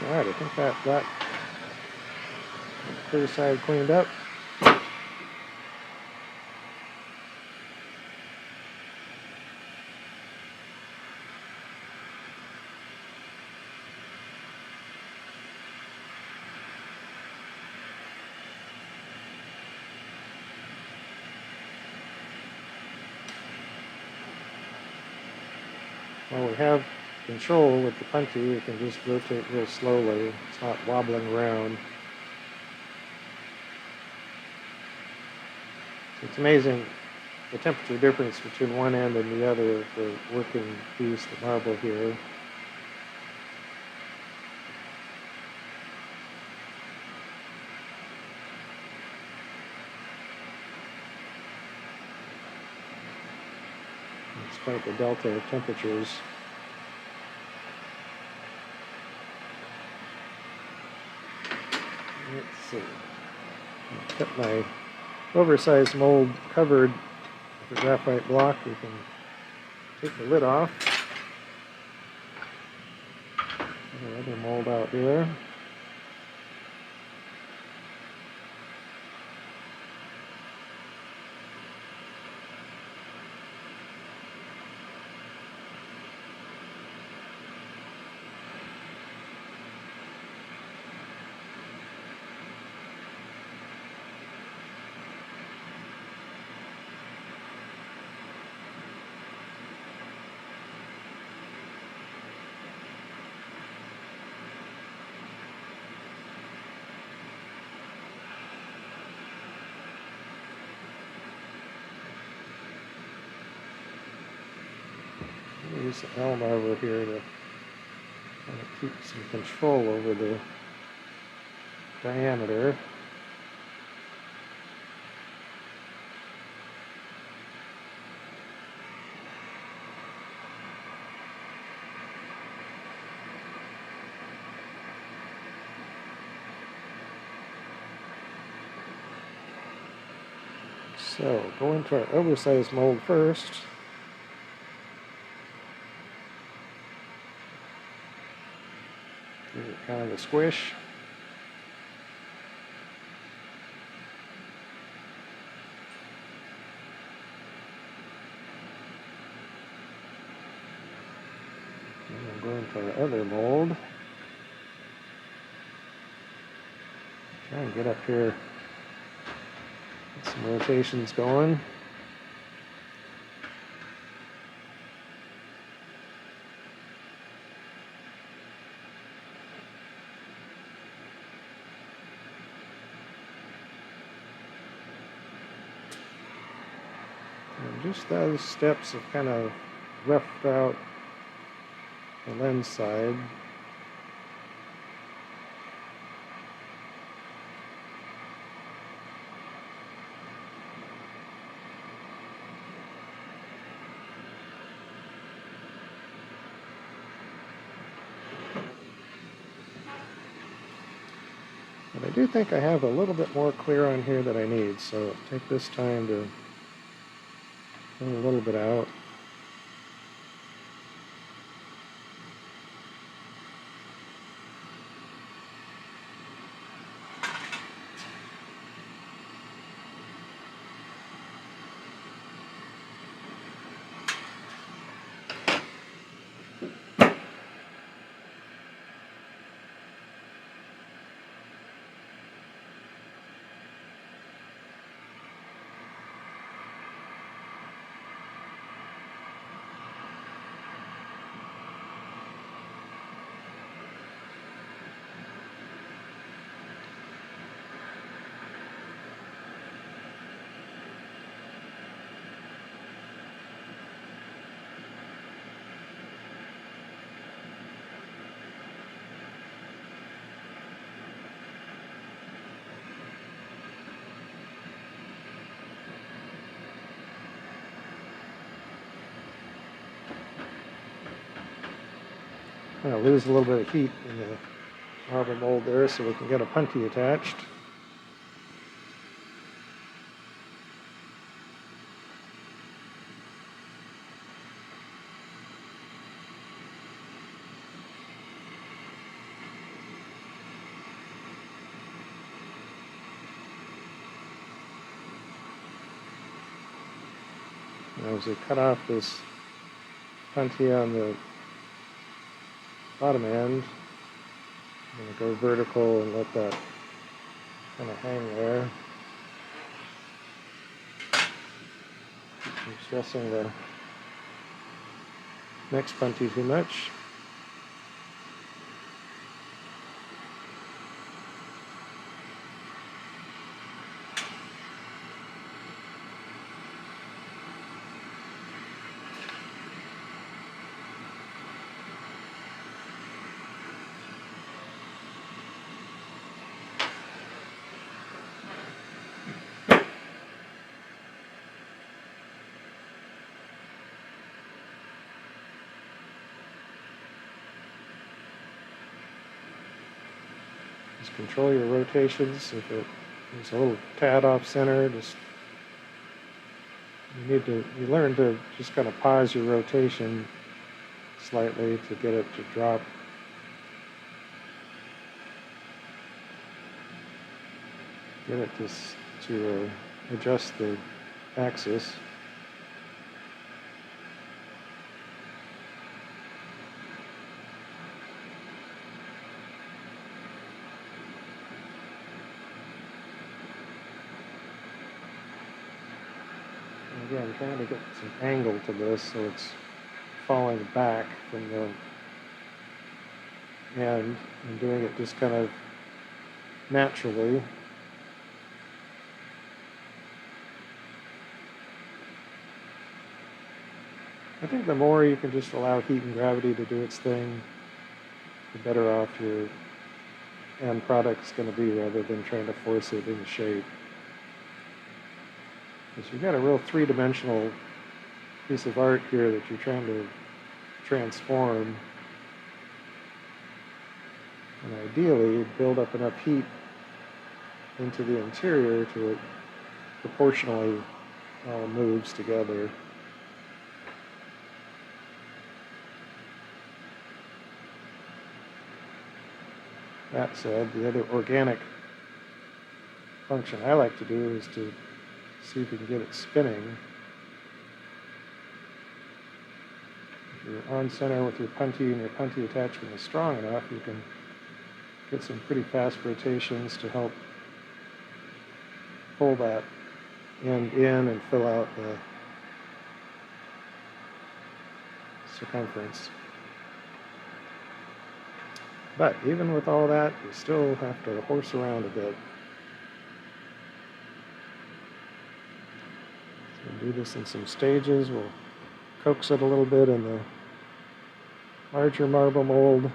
Alright, I think that got the clear side cleaned up. While we have control with the punchy, we can just rotate real slowly. It's not wobbling around. It's amazing the temperature difference between one end and the other of the working piece, the marble here. It's quite the delta of temperatures. Let's see. I'll cut my oversized mold covered with a graphite block. We can take the lid off. Another mold out here. Use the elm over here to kind of keep some control over the diameter. So, go into our oversized mold first. Give it kind of a squish. And we'll go into our other mold. Try and get up here, get some rotations going. And just those steps have kind of roughed out the lens side. But I do think I have a little bit more clear on here that I need, so take this time to pull a little bit out. I'll lose a little bit of heat in the marble mold there so we can get a punty attached. Now as we cut off this punty on the bottom end, I'm going to go vertical and let that kind of hang there. I'm stressing the next punty too much. Just control your rotations. If it's a little tad off center, just you learn to just kind of pause your rotation slightly to get it to drop. Get it to adjust the axis. Again, trying to get some angle to this so it's falling back from the end and doing it just kind of naturally. I think the more you can just allow heat and gravity to do its thing, the better off your end product's going to be rather than trying to force it into shape. Because you've got a real three-dimensional piece of art here that you're trying to transform. And ideally, build up enough heat into the interior to it proportionally all moves together. That said, the other organic function I like to do is to see if you can get it spinning. If you're on center with your puntee and your puntee attachment is strong enough, you can get some pretty fast rotations to help pull that end in and fill out the circumference. But even with all that, you still have to horse around a bit. So we'll do this in some stages. We'll coax it a little bit in the larger marble mold.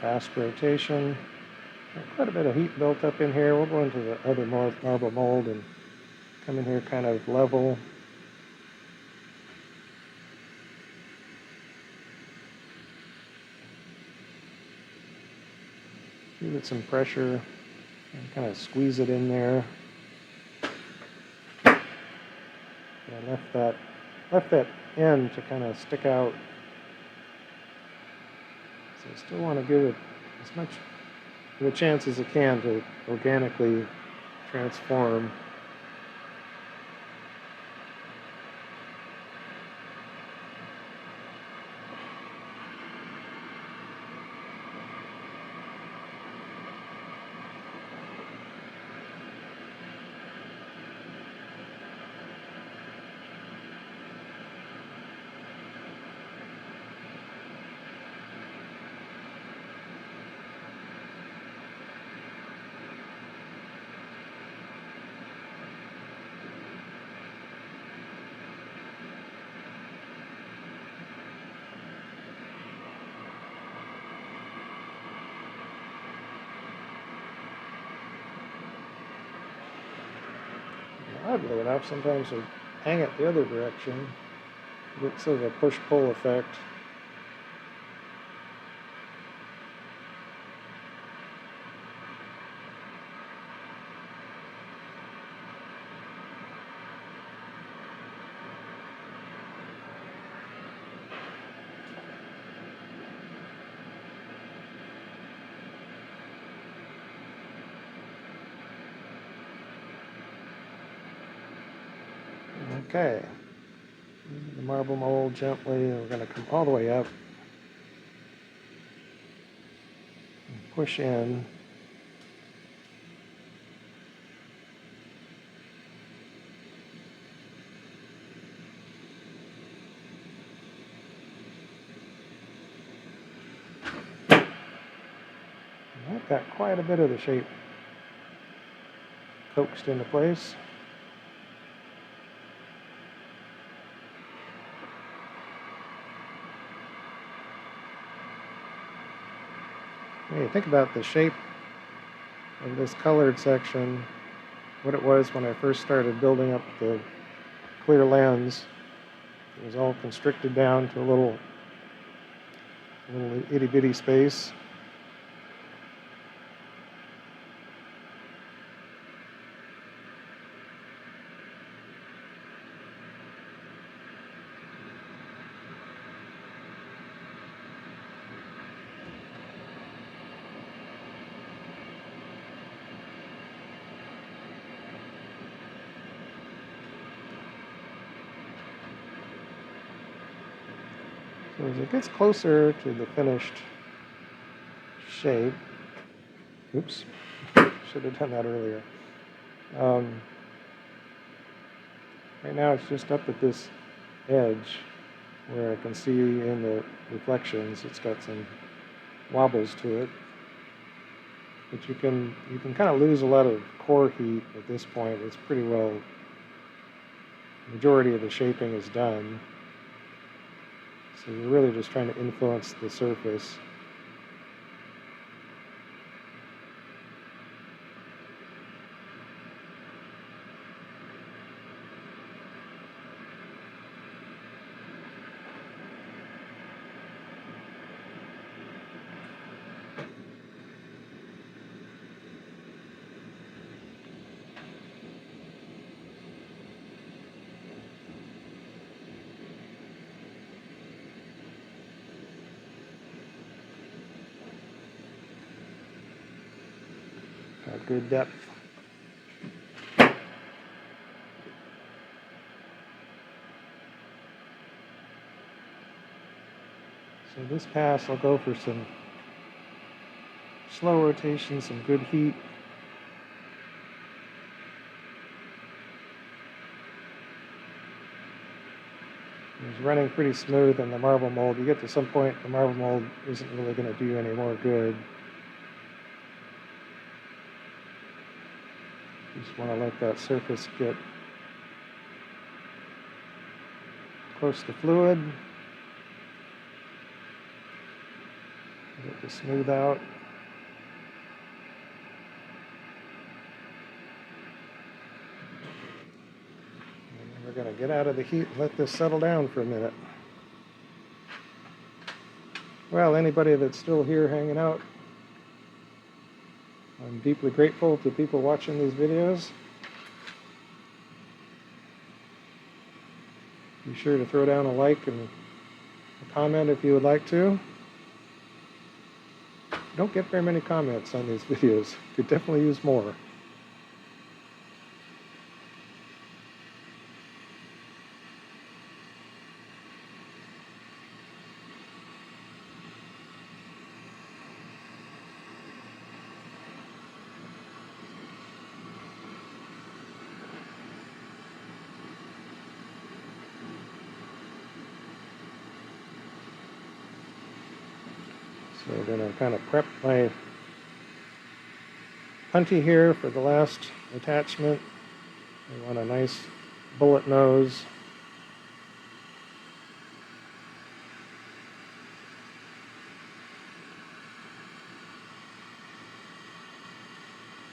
Fast rotation. Quite a bit of heat built up in here. We'll go into the other marble mold and come in here kind of level. Give it some pressure and kind of squeeze it in there. And left that end to kind of stick out. So I still want to give it as much of a chance as it can to organically transform. Oddly enough, sometimes I hang it the other direction, get sort of a push-pull effect. Okay, the marble mold gently, we're going to come all the way up and push in. And I've got quite a bit of the shape coaxed into place. When you think about the shape of this colored section, what it was when I first started building up the clear lens, it was all constricted down to a little itty-bitty space. So as it gets closer to the finished shape, oops, should have done that earlier. Right now it's just up at this edge where I can see in the reflections it's got some wobbles to it. But you can kind of lose a lot of core heat at this point. It's pretty well, the majority of the shaping is done. So you're really just trying to influence the surface. A good depth. So this pass I'll go for some slow rotation, some good heat. It's running pretty smooth in the marble mold. You get to some point, the marble mold isn't really going to do you any more good. You just want to let that surface get close to fluid. Get it to smooth out. And we're going to get out of the heat and let this settle down for a minute. Well, anybody that's still here hanging out, I'm deeply grateful to people watching these videos. Be sure to throw down a like and a comment if you would like to. Don't get very many comments on these videos. Could definitely use more. So we're going to kind of prep my punty here for the last attachment. I want a nice bullet nose.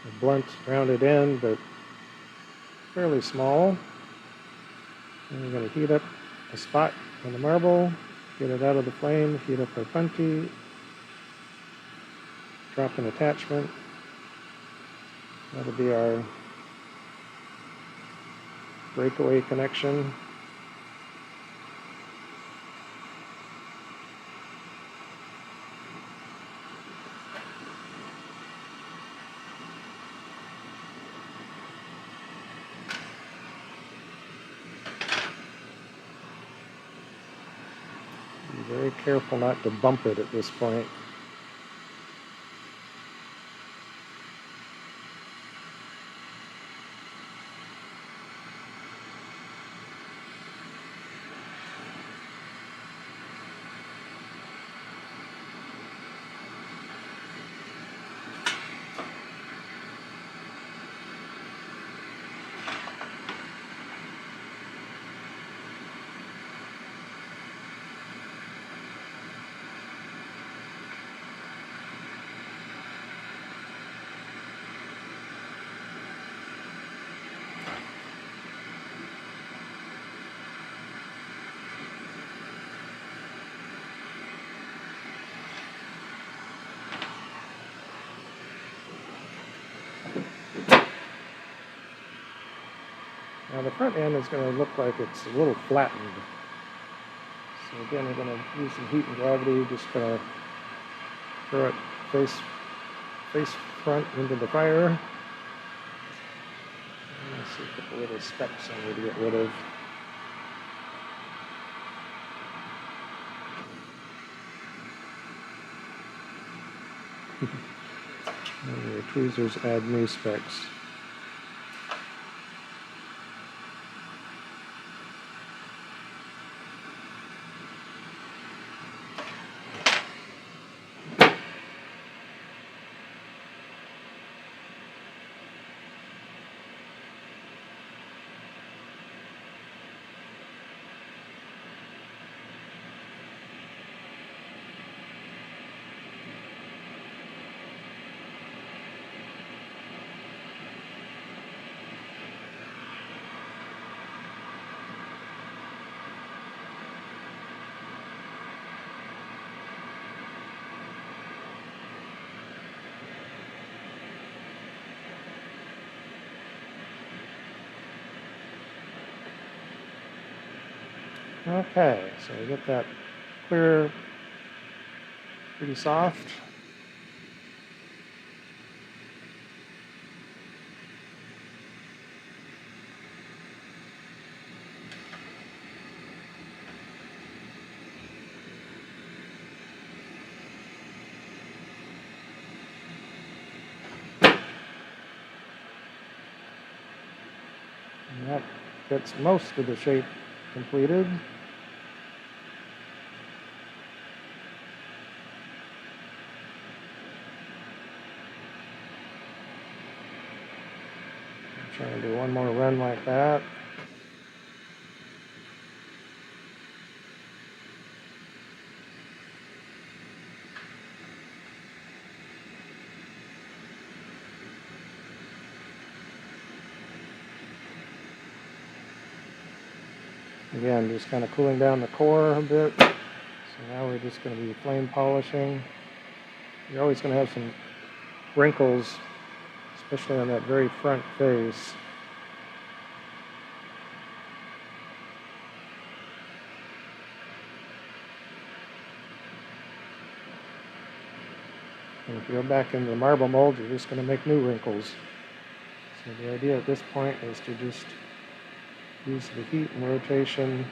A blunt rounded end, but fairly small. And we're going to heat up a spot on the marble, get it out of the flame, heat up our punty, drop an attachment. That'll be our breakaway connection. Be very careful not to bump it at this point. Now the front end is going to look like it's a little flattened. So again, we're going to use some heat and gravity, just going to throw it face front into the fire. Let's see a couple little specks I need to get rid of. And the tweezers add new specks. Okay, so we get that clear, pretty soft. And that gets most of the shape completed. I'm trying to do one more run like that. Again, just kind of cooling down the core a bit. So now we're just going to be flame polishing. You're always going to have some wrinkles, especially on that very front face. And if you go back into the marble mold, you're just going to make new wrinkles. So the idea at this point is to just use the heat and rotation.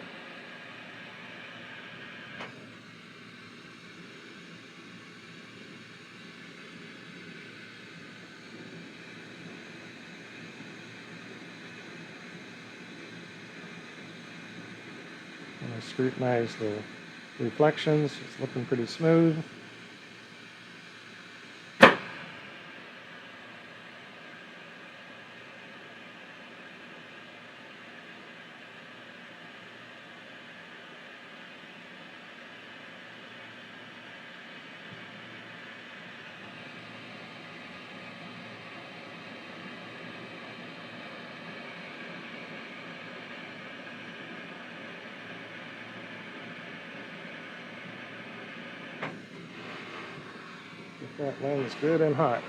And I scrutinize the reflections. It's looking pretty smooth. Get that lens good and hot.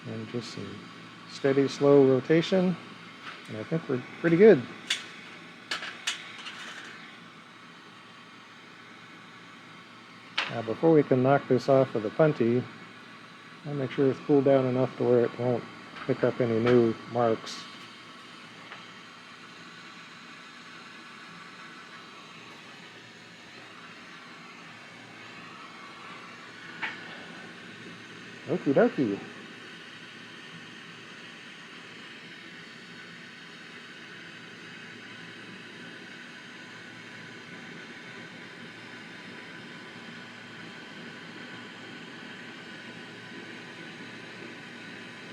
And just some steady, slow rotation. And I think we're pretty good. Now before we can knock this off with a punty, I'll make sure it's cooled down enough to where it won't pick up any new marks. Okie dokie.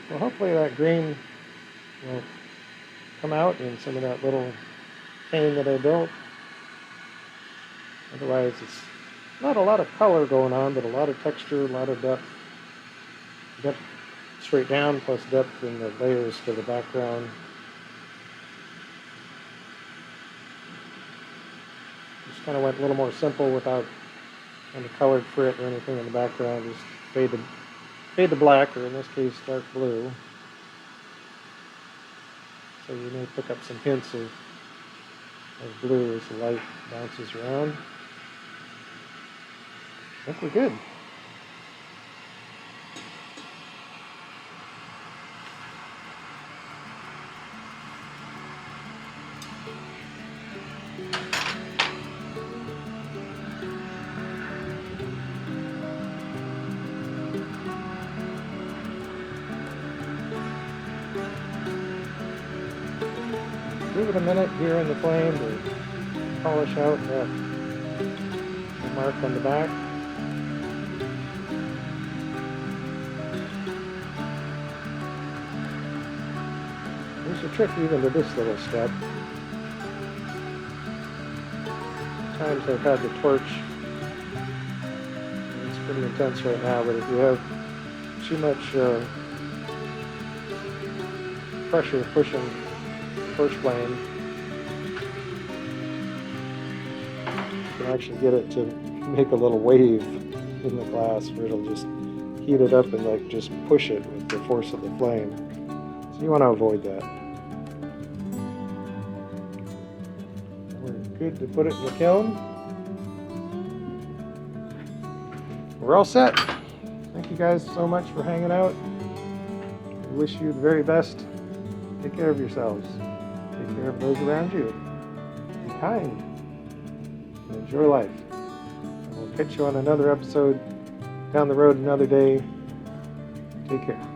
Well, hopefully that green will come out in some of that little cane that I built. Otherwise, it's not a lot of color going on, but a lot of texture, a lot of depth. Depth straight down plus depth in the layers to the background. Just kind of went a little more simple without any colored frit or anything in the background. Just fade to black, or in this case dark blue. So you may pick up some hints of blue as the light bounces around. I think we're good. Give it a minute here in the flame to polish out that mark on the back. There's a trick even to this little step. Times I've had the torch. It's pretty intense right now, but if you have too much pressure pushing torch flame, you can actually get it to make a little wave in the glass where it'll just heat it up and like just push it with the force of the flame. So you want to avoid that. good to put it in the kiln. We're all set. Thank you guys so much for hanging out. We wish you the very best. Take care of yourselves. Take care of those around you. Be kind. And enjoy life. And we'll catch you on another episode down the road another day. Take care.